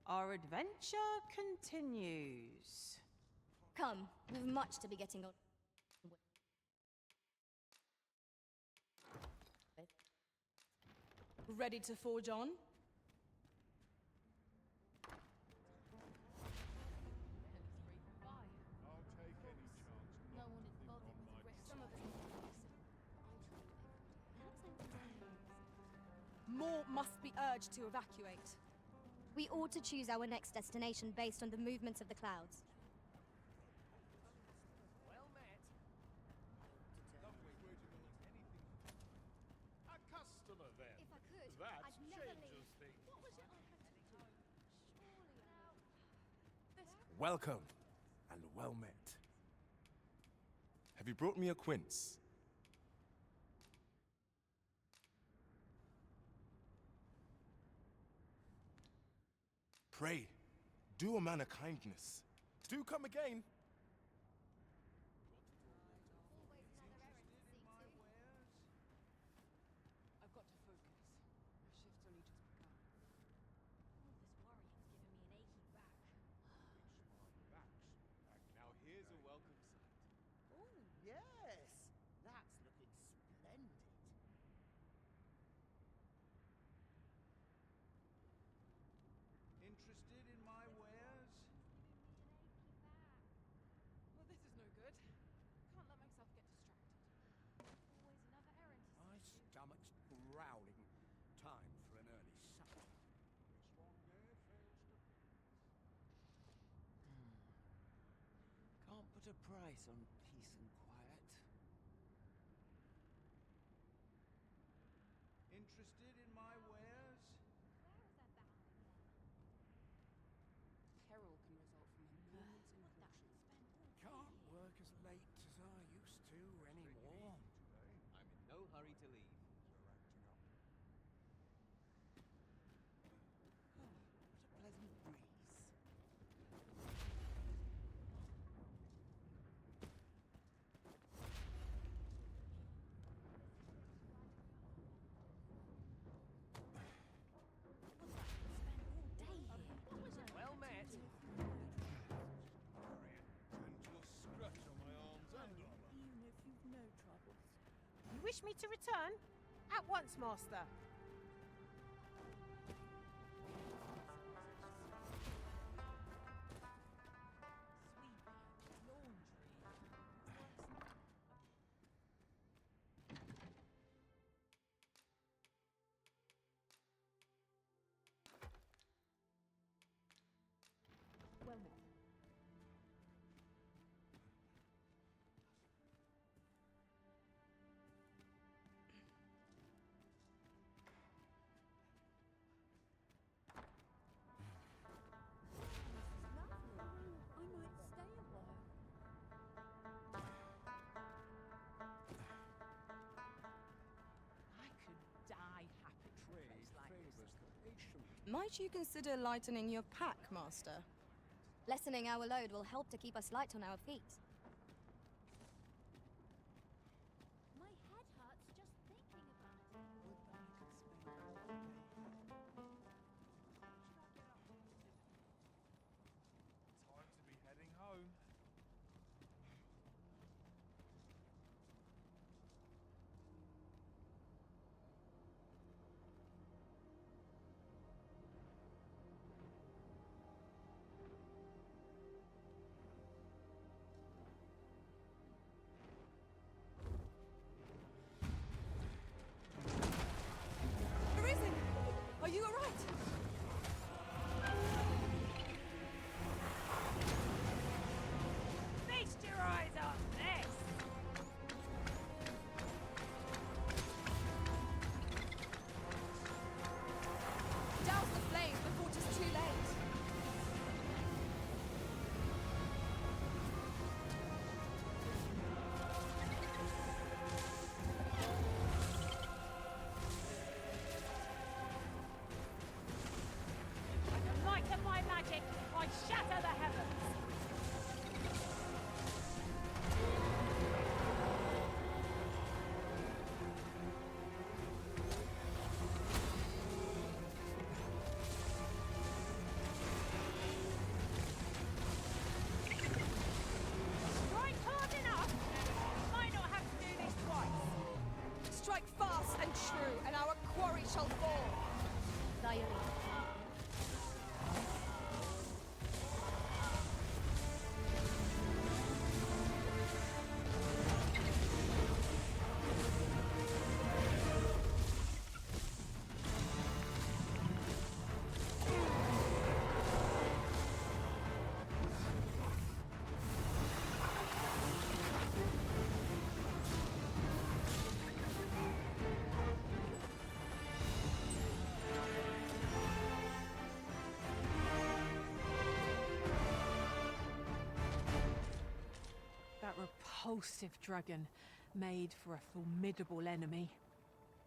Our adventure continues. Come, we've much to be getting on with. Ready to forge on? More must be urged to evacuate. We ought to choose our next destination based on the movements of the clouds. Well met. A customer then. If I could, That I'd never changes leave. things. What was it I had to do? Surely Welcome, and well met. Have you brought me a quince? Pray, do a man a kindness. Do come again. I've got to focus. The shift's only just begun. All this worrying's giving me an achy back. Now here's a welcome sight. Oh, yes. That's looking splendid. Interested in my wares? Well, this is no good. Can't let myself get distracted. Always another errand to My stomach's growling. Time for an early supper. Can't put a price on peace and quiet. Interested in my wares? Where is that bound again? Peril can result from a moment's impulsion. Can't work as late as I used to anymore. I'm in no hurry to leave. What a pleasant breeze. Well met. You wish me to return? At once, Master. Well met. I might stay a while. I could die happy in a place like this. Might you consider lightening your pack, Master? Lessening our load will help to keep us light on our feet. My head hurts just thinking about it. Time to be heading home. Arisen! Are you alright? Feast your eyes on this! Douse the flames before it is too late. By the light of my magic, I shatter the heavens! Strike hard enough! Might not have to do this twice. Strike fast and true, and our quarry shall fall. Violin. repulsive dragon, made for a formidable enemy.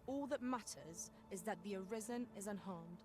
All that matters is that the Arisen is unharmed.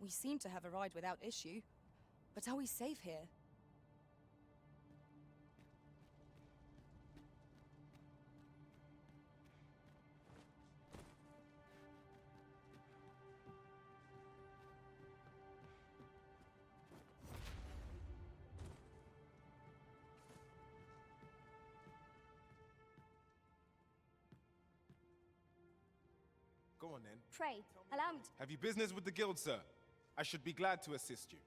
We seem to have arrived without issue. But are we safe here? Go on then. Pray, allow me to... Have you business with the guild, sir? I should be glad to assist you.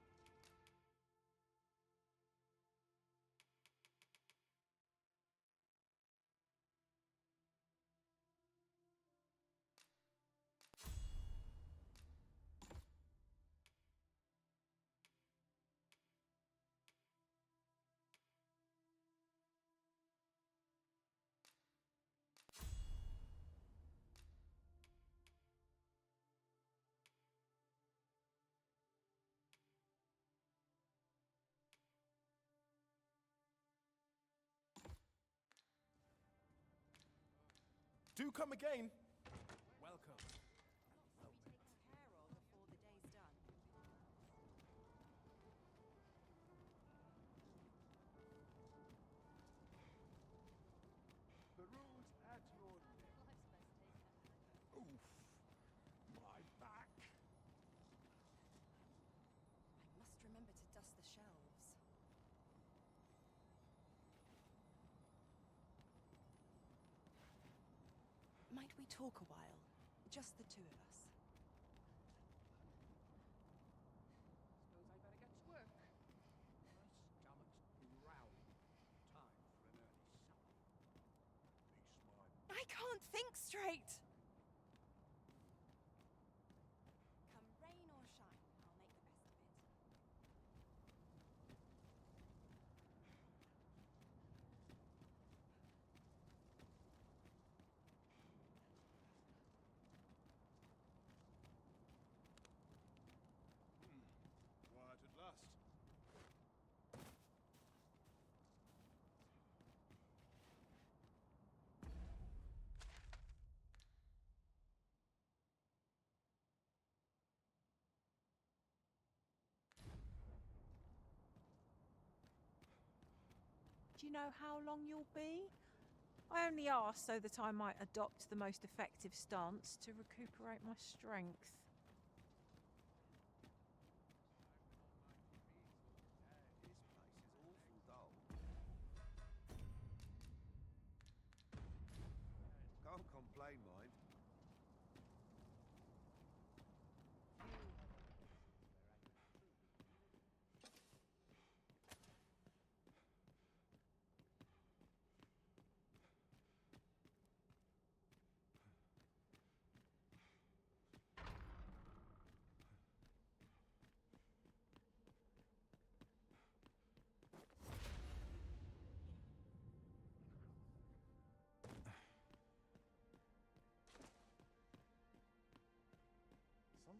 Do come again. Welcome. The rules at your Oof. My back. I must remember to dust the shelves. Might we talk a while? Just the two of us. Suppose I better get to work. My stomach's growling. Time for an early supper. Be smart. I can't think straight! Come rain or shine, I'll make the best of it. Quiet at last. Do you know how long you'll be? I only asked so that I might adopt the most effective stance to recuperate my strength. This place is awful dull. Can't complain, mind.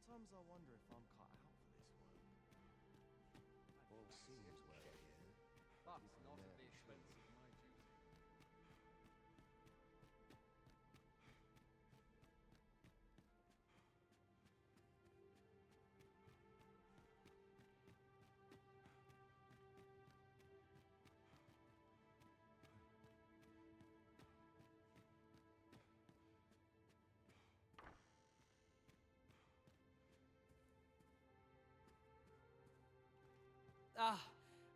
Sometimes I wonder if I'm cut out for this work. All seems well here. But not at the expense of my duty. Ah,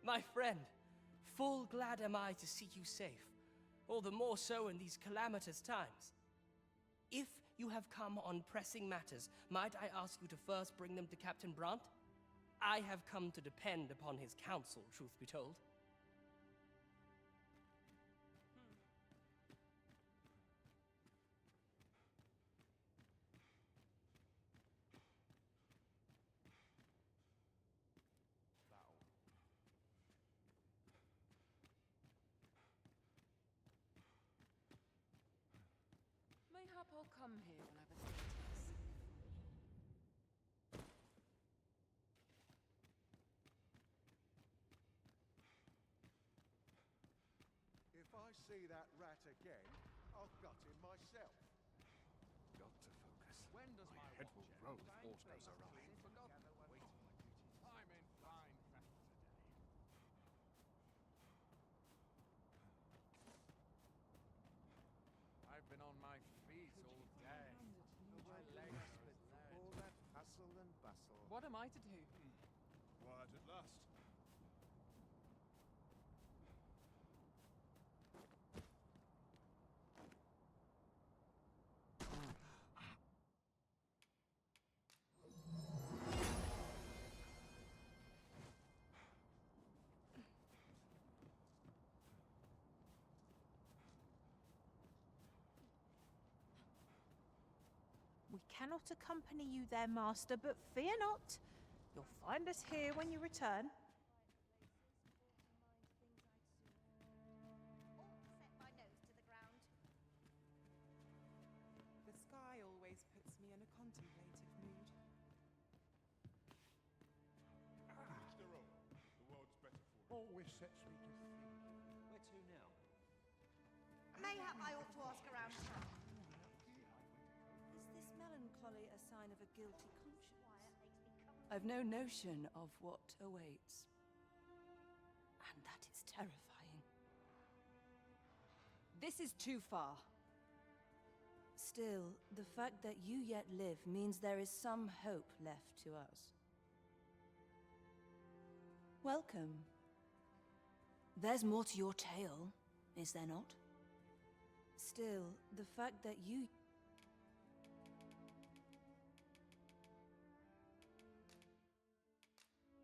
my friend, full glad am I to see you safe, all the more so in these calamitous times. If you have come on pressing matters, might I ask you to first bring them to Captain Brant? I have come to depend upon his counsel, truth be told. Mayhap I'll come here when I've a thing to say. If I see that rat again, I'll gut him myself. Got to focus. When does my head will roll if Fine aught goes place awry. clean forgotten? Wait till my duties. I'm in fine fettle today. I've been on my feet all day. My legs are as dead. All that hustle and bustle. What am I to do? Quiet at last. We cannot accompany you there, master, but fear not. You'll find us here when you return. Set my nose to the ground. The sky always puts me in a contemplative mood. The road. The world's better for it. Always sets me to think. Where to now? Mayhap I ought to ask around. Is this melancholy a sign of a guilty conscience? I've no notion of what awaits. And that is terrifying. This is too far. Still, the fact that you yet live means there is some hope left to us. Welcome. There's more to your tale, is there not? Still, the fact that you...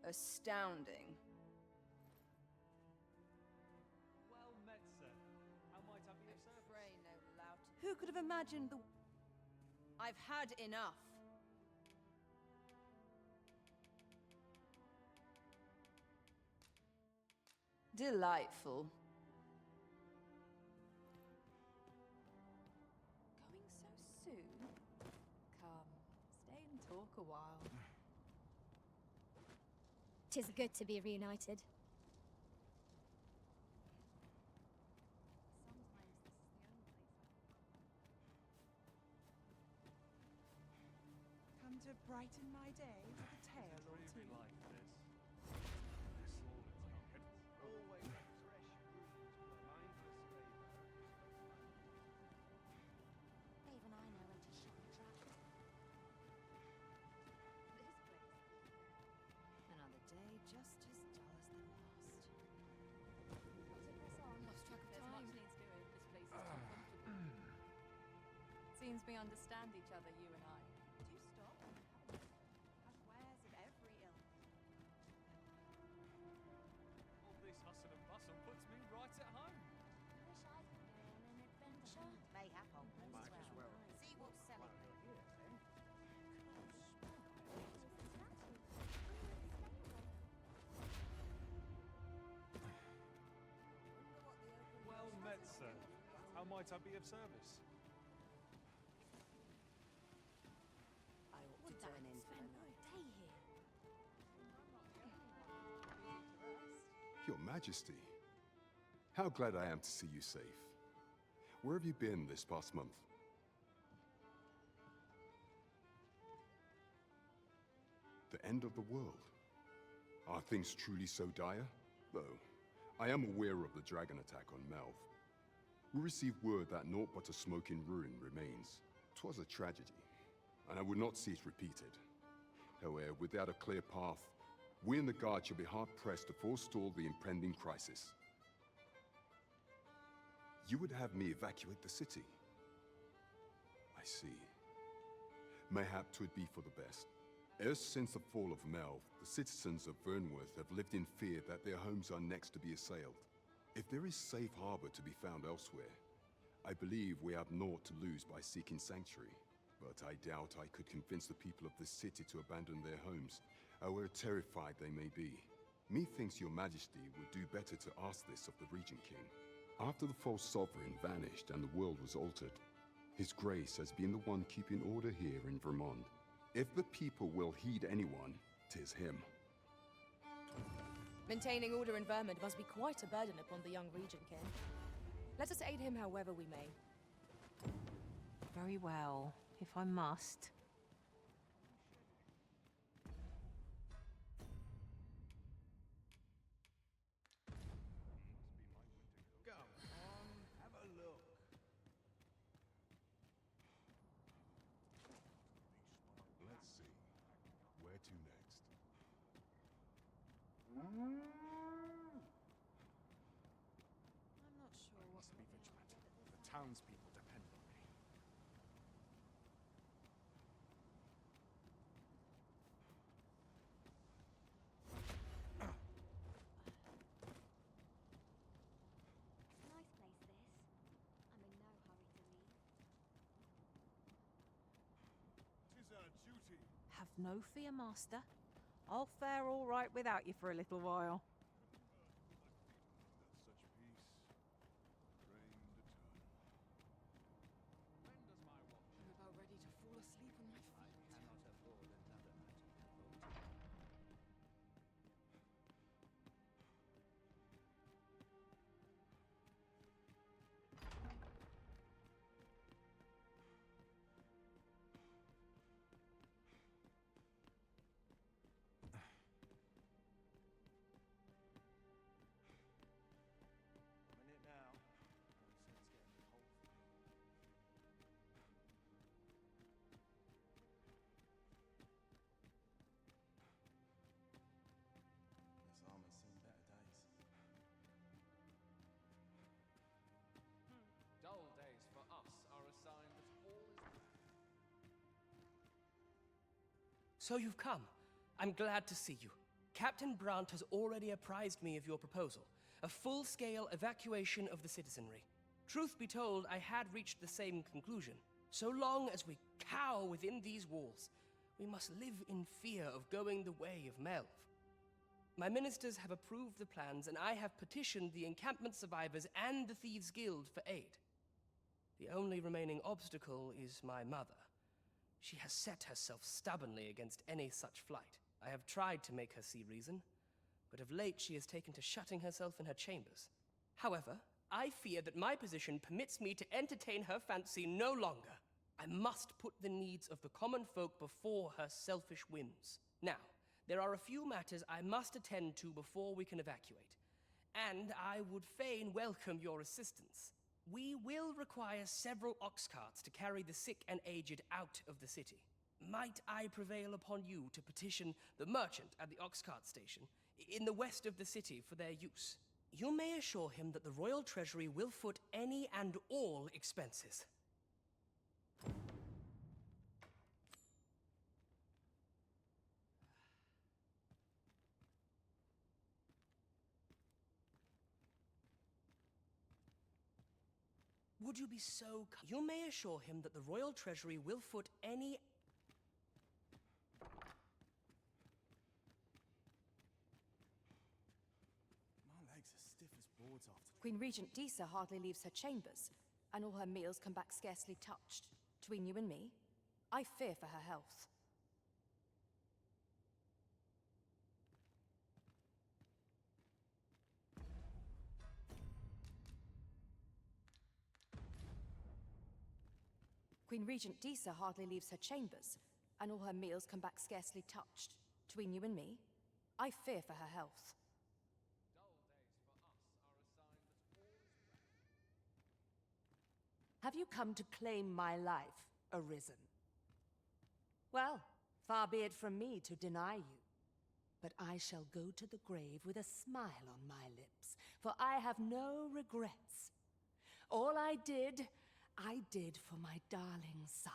Astounding. Well met, sir. How might I be of service? Pray no lout. Who could have imagined the... I've had enough. Delightful. Going so soon? Come, stay and talk a while. 'Tis good to be reunited. Come to brighten my day with a tale or two. Like this. Nestle at our head. Always a fresh breeze, mindless labor. Even I know when to shut the trap. This place. Another day just as dull as the last. Press on. Lost track of time. Much needs doing. This place is too comfortable. Seems we understand each other, you and I. Do stop and help. Have wares of every ilk. All this hustle and bustle puts me right at home. Wish I could be on an adventure. Mayhap I'll go Might as well. See what's selling. Well met, sir. How might I be of service? I ought to turn in for Your Majesty, how glad I am to see you safe. Where have you been this past month? The end of the world. Are things truly so dire? Though, I am aware of the dragon attack on Melv. We received word that naught but a smoking ruin remains. 'Twas a tragedy, and I would not see it repeated. However, without a clear path, we in the Guard shall be hard-pressed to forestall the impending crisis. You would have me evacuate the city? I see. Mayhap 'twould be for the best. Ever since the fall of Melv, the citizens of Vernworth have lived in fear that their homes are next to be assailed. If there is safe harbor to be found elsewhere, I believe we have naught to lose by seeking sanctuary. But I doubt I could convince the people of this city to abandon their homes, however terrified they may be. Methinks your Majesty would do better to ask this of the Regent King. After the false sovereign vanished and the world was altered, His Grace has been the one keeping order here in Vermont. If the people will heed anyone, 'tis him. Maintaining order in Vermont must be quite a burden upon the young Regent King. Let us aid him however we may. Very well, if I must. Go on, have a look. Let's see. Where to next? I'm not sure I what must be vigilant. The townspeople depend on me. Nice place, this. I'm in no hurry to leave. 'Tis our duty. Have no fear, Master. I'll fare all right without you for a little while. That such peace reigned eternal. When does my watch? I'm about ready to fall asleep on my feet. I cannot afford another night of devoted. I'm in it now. So it's getting cold for me. This armor's seen better days. Dull days for us are a sign that all is well. So you've come. I'm glad to see you. Captain Brandt has already apprised me of your proposal, a full-scale evacuation of the citizenry. Truth be told, I had reached the same conclusion. So long as we cower within these walls, we must live in fear of going the way of Melv. My ministers have approved the plans, and I have petitioned the encampment survivors and the Thieves' Guild for aid. The only remaining obstacle is my mother. She has set herself stubbornly against any such flight. I have tried to make her see reason, but of late she has taken to shutting herself in her chambers. However, I fear that my position permits me to entertain her fancy no longer. I must put the needs of the common folk before her selfish whims. Now, there are a few matters I must attend to before we can evacuate, and I would fain welcome your assistance. We will require several ox carts to carry the sick and aged out of the city. Might I prevail upon you to petition the merchant at the ox cart station in the west of the city for their use? You may assure him that the royal treasury will foot any and all expenses. Would you be so kind? You may assure him that the royal treasury will foot any... My legs are stiff as boards after. Queen Regent Disa hardly leaves her chambers, and all her meals come back scarcely touched. Between you and me, I fear for her health. Queen Regent Disa hardly leaves her chambers, and all her meals come back scarcely touched. Between you and me, I fear for her health. Have you come to claim my life, Arisen? Well, far be it from me to deny you. But I shall go to the grave with a smile on my lips, for I have no regrets. All I did for my darling son.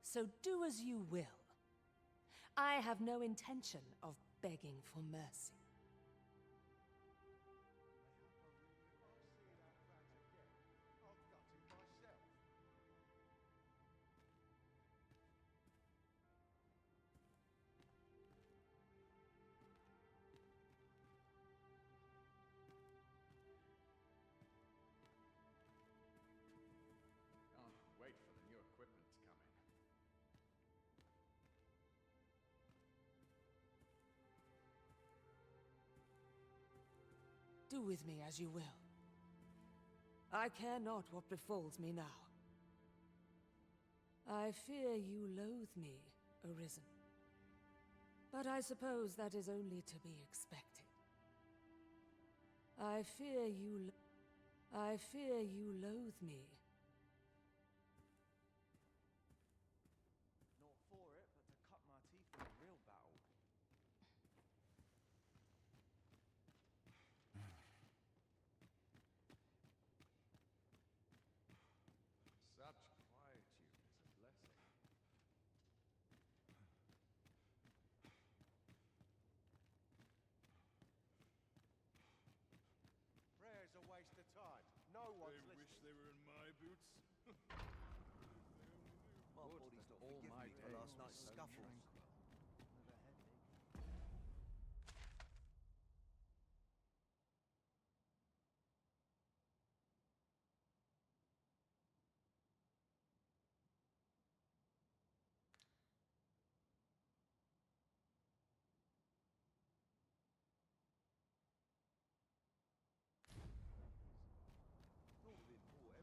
So do as you will. I have no intention of begging for mercy. Can't wait for the new equipment to come in. Do with me as you will. I care not what befalls me now. I fear you loathe me, Arisen. But I suppose that is only to be expected. I fear you loathe me. Not for it, but to cut my teeth in a real battle. Such quietude is a blessing. Prayer's a waste of time. No one's They wish they were in my boots. My body's not forgiven me for last night's scuffle.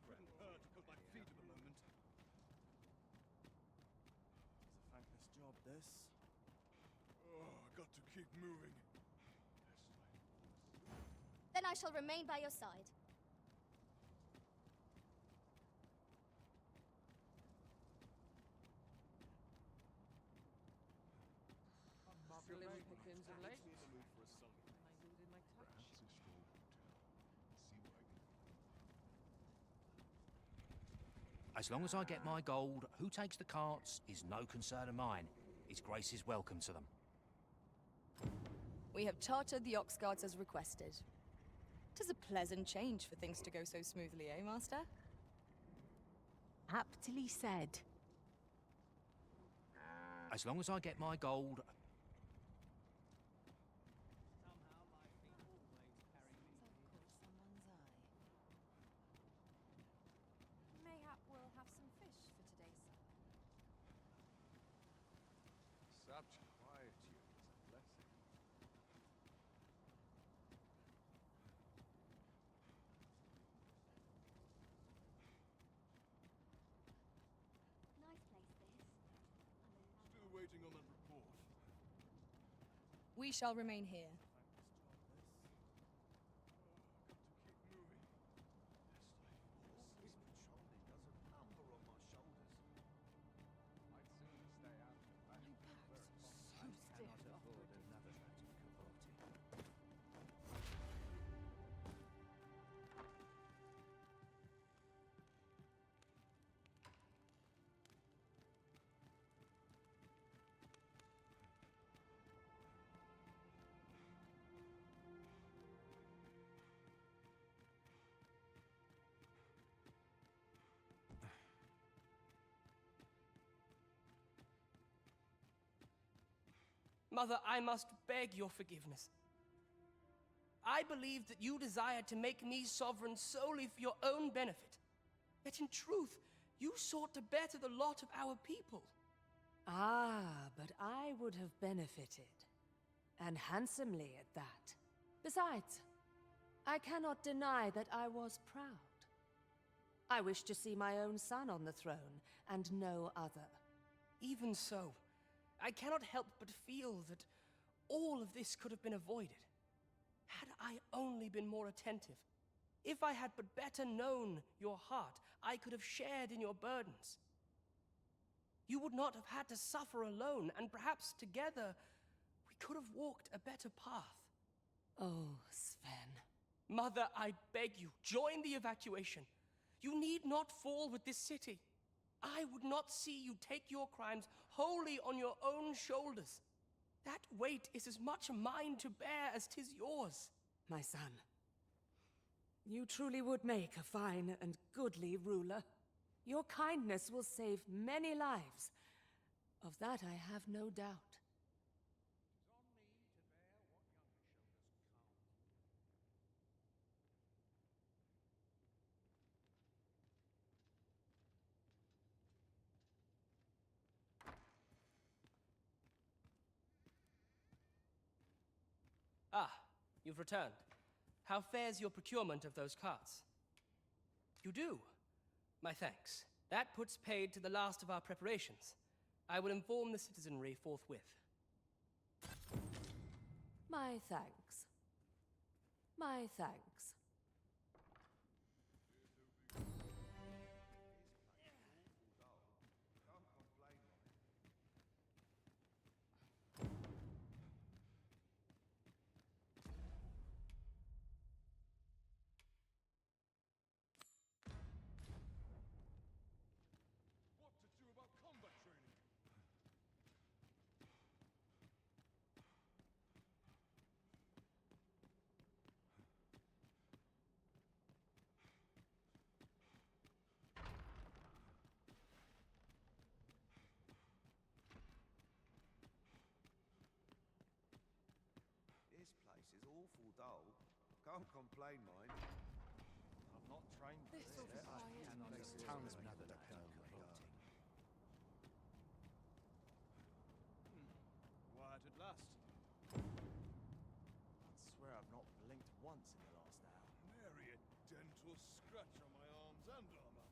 Couldn't hurt to put my feet up a moment. It's a thankless job, this. Oh, I got to keep moving. Then I shall remain by your side. Slim pickings of late. For a song. Mangled in my touch. Perhaps a stroll hotel. See what I can find. As long as I get my gold, who takes the carts is no concern of mine. His Grace is welcome to them. We have chartered the ox guards as requested. 'Tis a pleasant change for things to go so smoothly, eh, Master? Aptly said. As long as I get my gold, Mayhap we'll have some fish for today's supper. Such quietude is a blessing. Nice place, this. Still waiting on that report. We shall remain here. This patrolling does a number on my shoulders. I'd sooner stay out of that. I cannot afford another cavorting. Mother, I must beg your forgiveness. I believed that you desired to make me sovereign solely for your own benefit. Yet in truth, you sought to better the lot of our people. Ah, but I would have benefited. And handsomely at that. Besides, I cannot deny that I was proud. I wish to see my own son on the throne, and no other. Even so, I cannot help but feel that all of this could have been avoided. Had I only been more attentive, if I had but better known your heart, I could have shared in your burdens. You would not have had to suffer alone, and perhaps together we could have walked a better path. Oh, Sven. Mother, I beg you, join the evacuation. You need not fall with this city. I would not see you take your crimes wholly on your own shoulders. That weight is as much mine to bear as 'tis yours. My son, you truly would make a fine and goodly ruler. Your kindness will save many lives. Of that I have no doubt. Ah, you've returned. How fares your procurement of those carts? You do? My thanks. That puts paid to the last of our preparations. I will inform the citizenry forthwith. My thanks. My thanks. What to do about combat training? This place is awful dull. Can't complain, mind. I've not trained for This this. will be quiet. This town's been under the pale Quiet at last. I'd swear I've not blinked once in the last hour. Nary a dent or scratch on my arms and armor.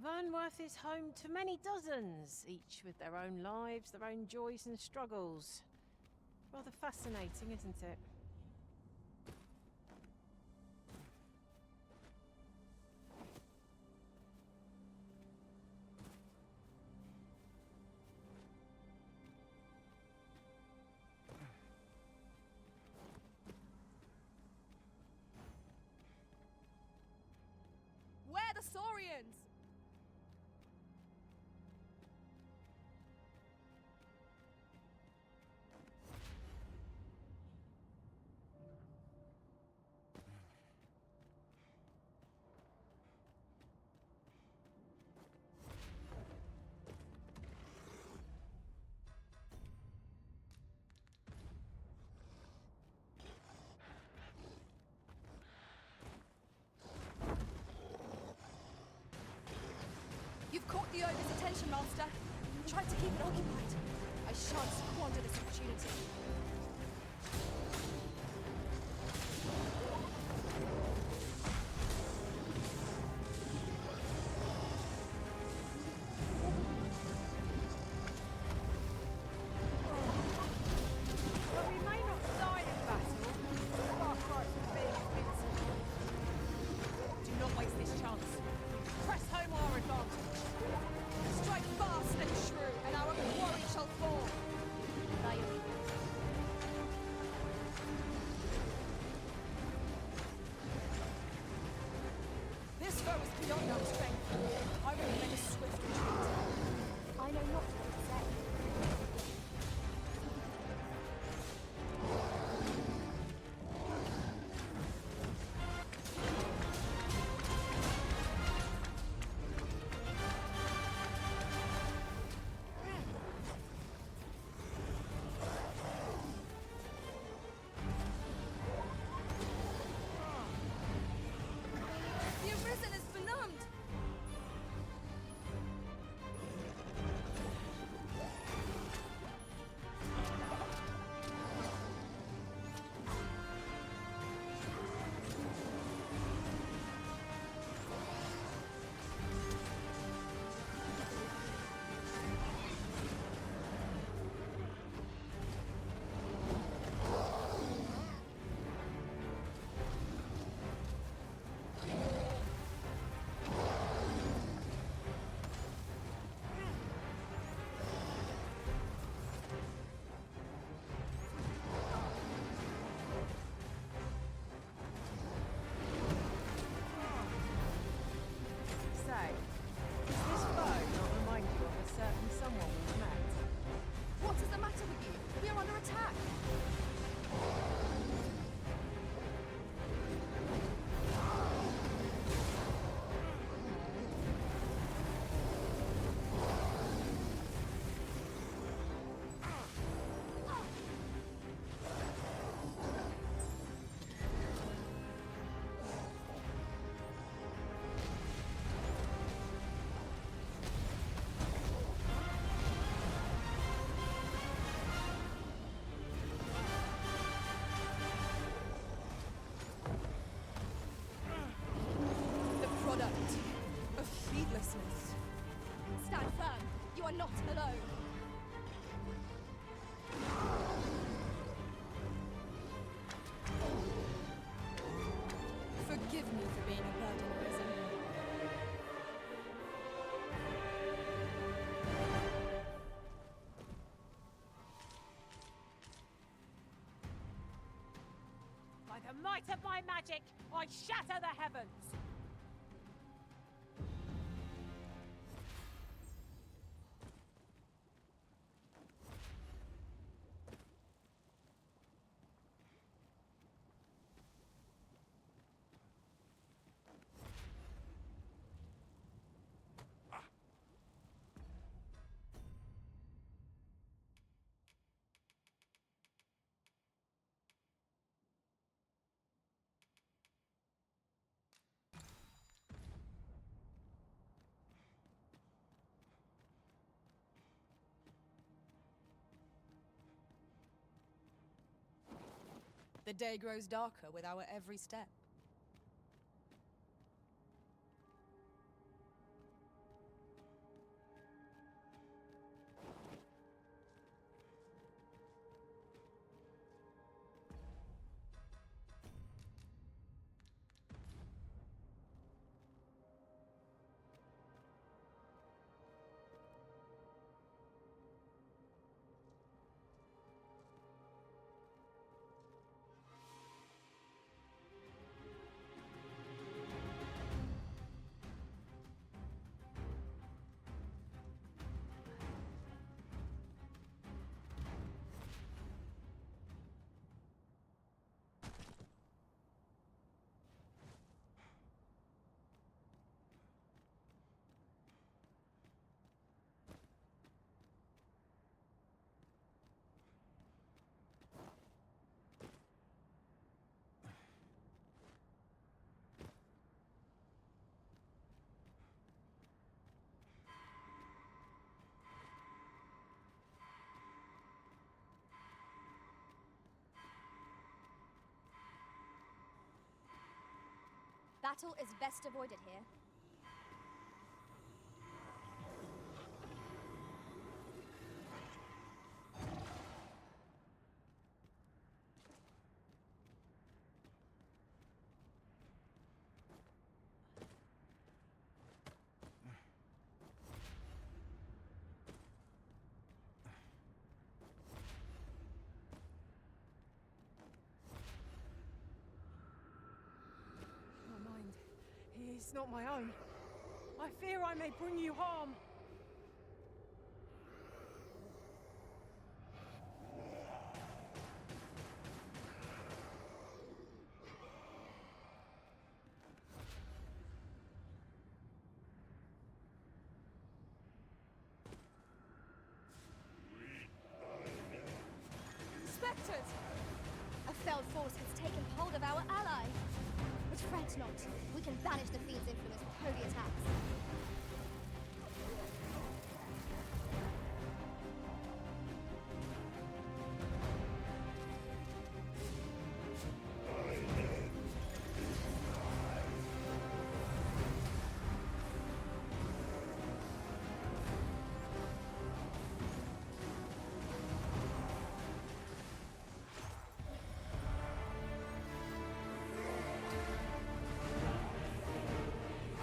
Vernworth is home to many dozens, each with their own lives, their own joys and struggles. Rather fascinating, isn't it? Where are the Saurians? You've caught the ogre's attention, Master. Try to keep it occupied. I shan't squander this opportunity. But we may not die in battle. Far cry from being invincible. Do not waste this chance. Press home our advantage. Strike fast and true, and our quarry shall fall. By your leave. This foe is beyond our strength. I recommend a swift retreat. I know not what to say. The Arisen is benumbed! Say, does this foe not remind you of a certain someone we've met? What is the matter with you? We are under attack! The product of heedlessness. Stand firm. You are not alone. Forgive me for being a burden, Arisen. By the might of my magic, I shatter the heavens! The day grows darker with our every step. Battle is best avoided here. My mind is not my own. I fear I may bring you harm. Spectres! A fell force has taken hold of our ally. But fret not. We can banish the fiend's influence with holy attacks.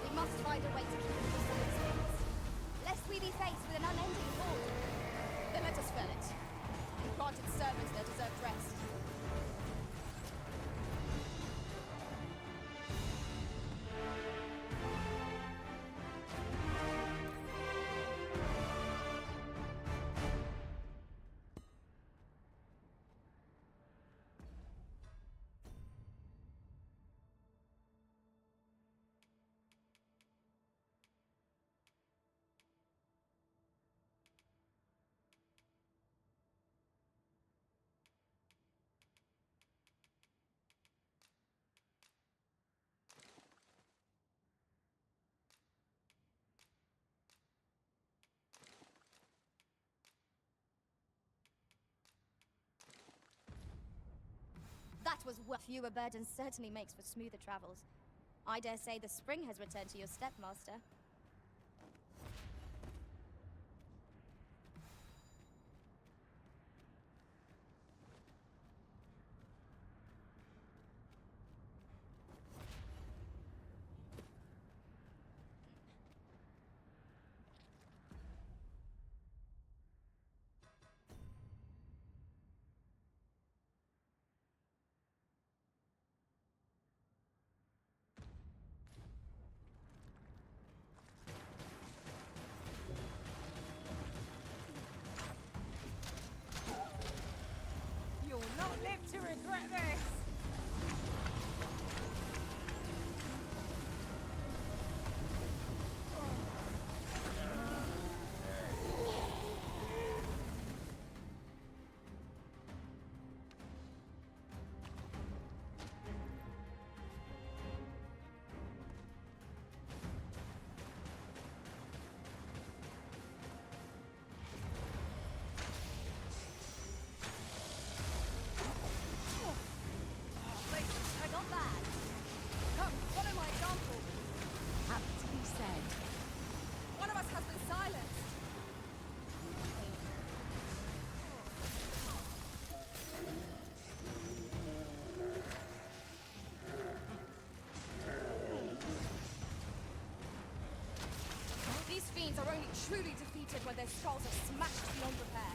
We must find a way to keep the silence space, lest we be faced with an unending horde. Then let us fell it, and grant its servants their deserved rest. That was what fewer burdens certainly makes for smoother travels. I dare say the spring has returned to your stepmaster. You'll not live to regret this! Not bad. Come, follow my example. Happy to be said. One of us has been silenced. These fiends are only truly defeated when their skulls are smashed beyond repair.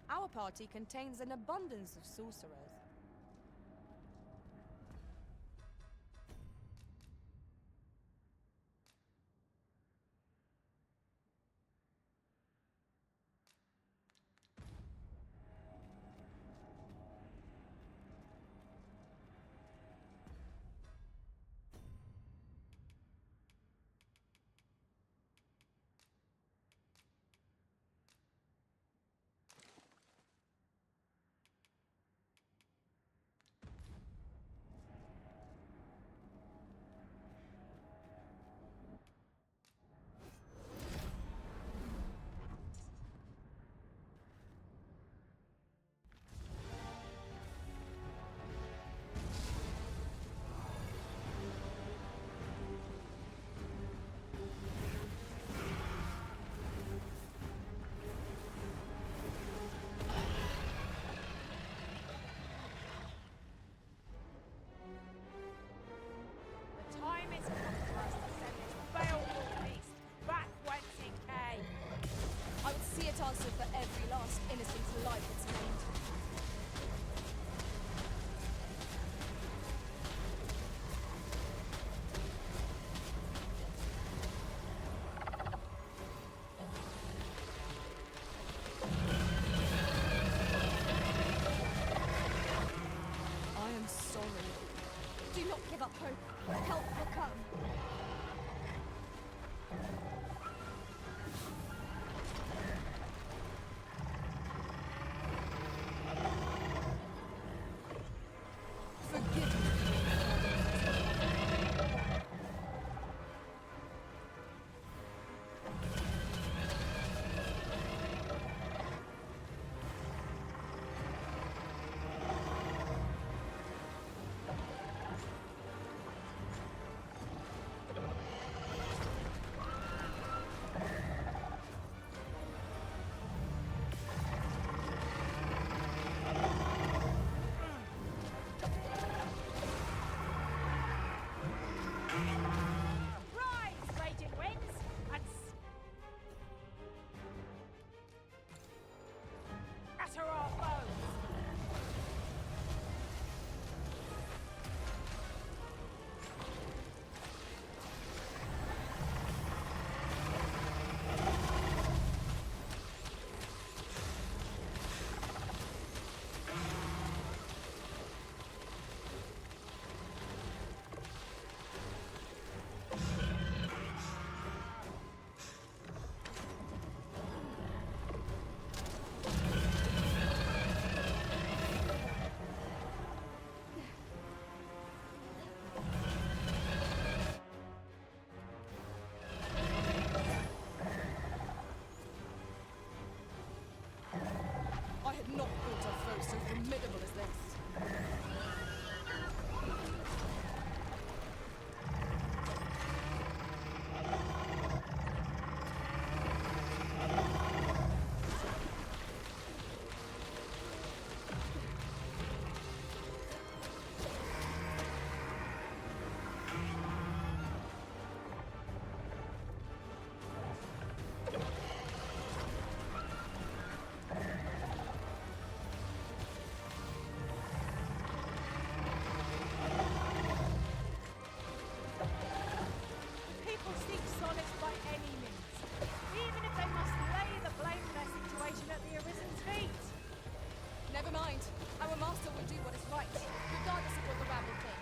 Our party contains an abundance of sorcerers. not give up hope. Help will come. Forgive me. Rise, raging winds, and scatter our foes! I had not thought a foe so formidable as this. People seek solace by any means, even if they must lay the blame of their situation at the Arisen's feet. Never mind. Our master will do what is right, regardless of what the rabble think.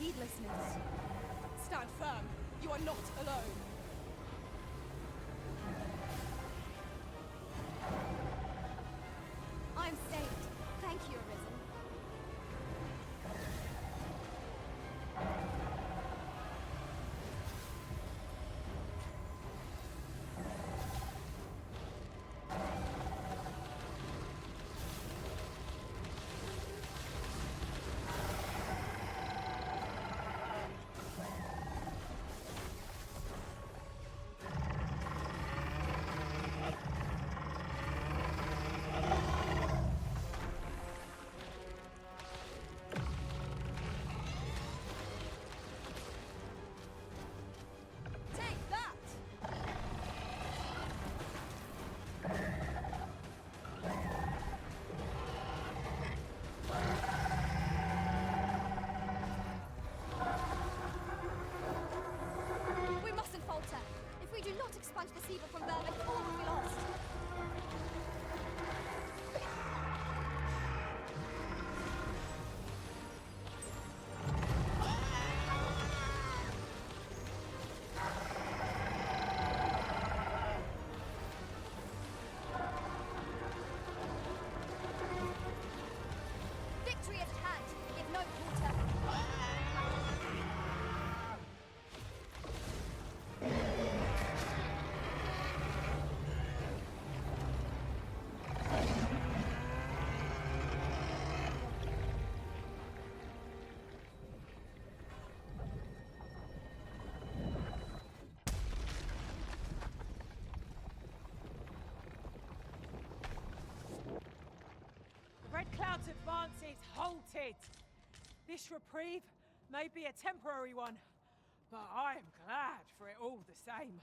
heedlessness. Stand firm. You are not alone. I'm saved. Thank you, Arisen. Expunge the Seaver from Vermin, all will be lost. Victory is at hand. Give no quarter. Red Cloud's advance is halted. This reprieve may be a temporary one, but I am glad for it all the same.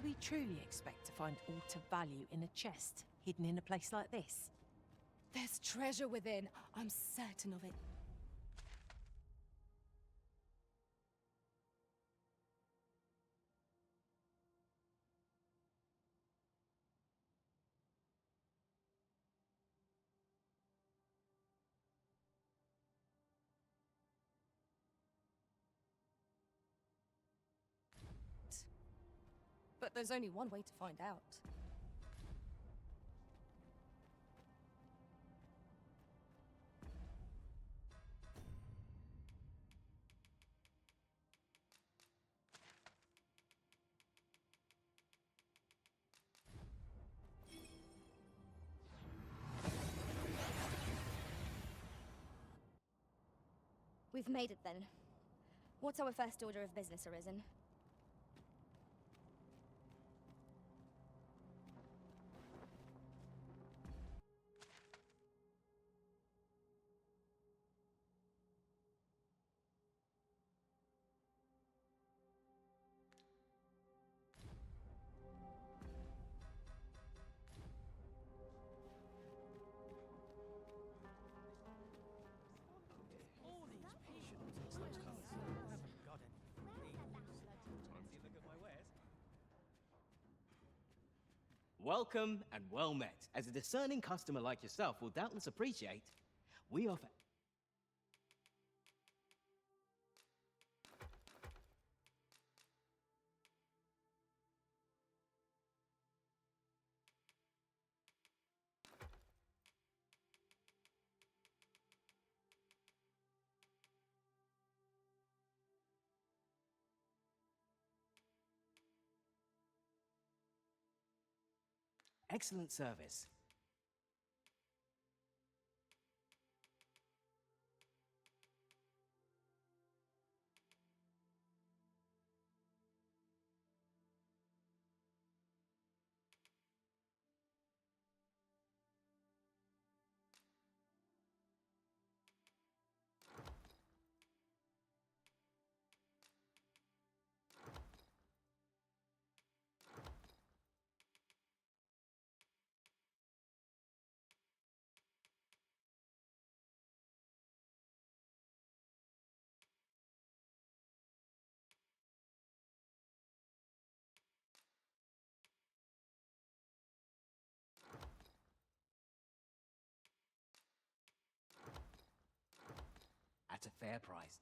Do we truly expect to find aught of value in a chest hidden in a place like this? There's treasure within. I'm certain of it. But there's only one way to find out. We've made it then. What's our first order of business, Arisen? Welcome and well met. As a discerning customer like yourself will doubtless appreciate, we offer excellent service. fair price.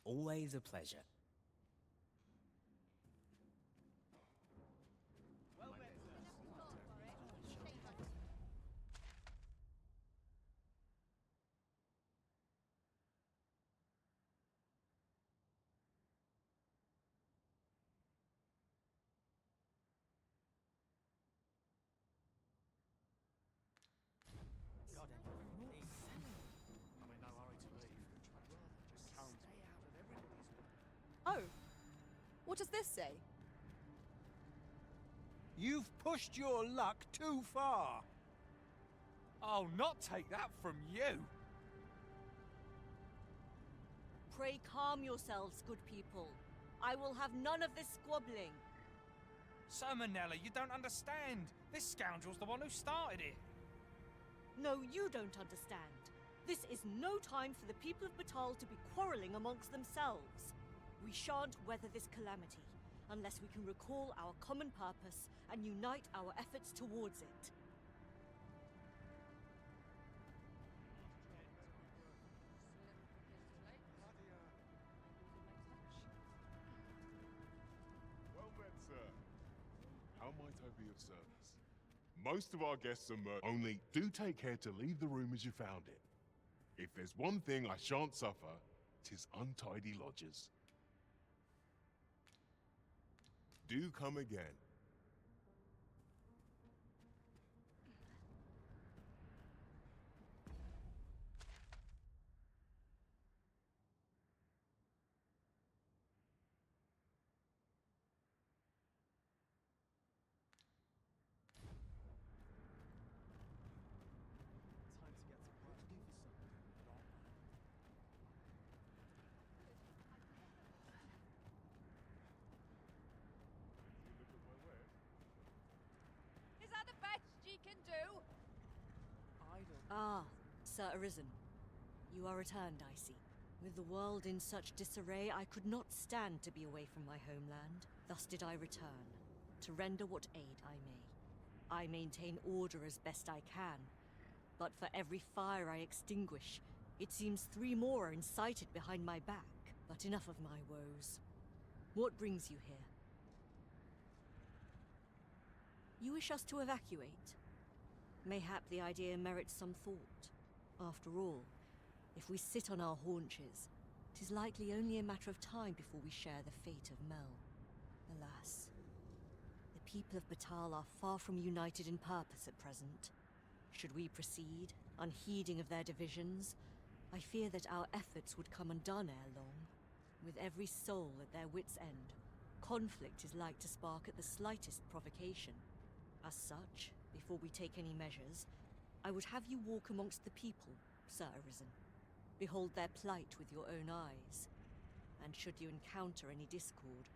Always a pleasure. Oh, what does this say? You've pushed your luck too far. I'll not take that from you. Pray calm yourselves, good people. I will have none of this squabbling. So, Manella, you don't understand. This scoundrel's the one who started it. No, you don't understand. This is no time for the people of Batal to be quarrelling amongst themselves. We shan't weather this calamity unless we can recall our common purpose and unite our efforts towards it. Well met, sir. How might I be of service? Most of our guests are only do take care to leave the room as you found it. If there's one thing I shan't suffer, 'tis untidy lodgers. Do come again. Is that the best ye can do? Ah, Sir Arisen. You are returned, I see. With the world in such disarray, I could not stand to be away from my homeland. Thus did I return, to render what aid I may. I maintain order as best I can, but for every fire I extinguish, it seems 3 more are incited behind my back. But enough of my woes. What brings you here? You wish us to evacuate? Mayhap the idea merits some thought. After all, if we sit on our haunches, 'tis likely only a matter of time before we share the fate of Mel. Alas, the people of Batal are far from united in purpose at present. Should we proceed, unheeding of their divisions, I fear that our efforts would come undone ere long. With every soul at their wits' end, conflict is like to spark at the slightest provocation. As such, before we take any measures, I would have you walk amongst the people, Sir Arisen. Behold their plight with your own eyes. And should you encounter any discord,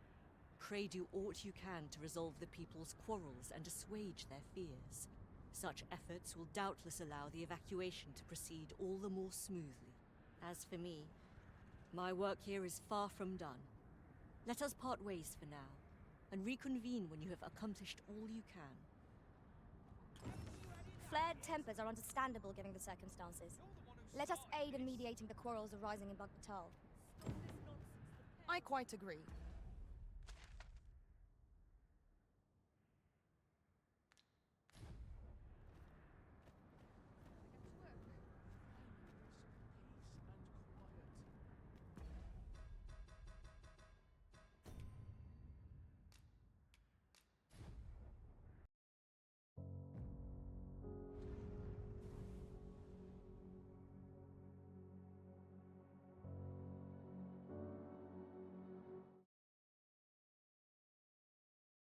pray do aught you can to resolve the people's quarrels and assuage their fears. Such efforts will doubtless allow the evacuation to proceed all the more smoothly. As for me, my work here is far from done. Let us part ways for now, and reconvene when you have accomplished all you can. Flared tempers are understandable given the circumstances. Let us aid in mediating the quarrels arising in Bagbatal. I quite agree.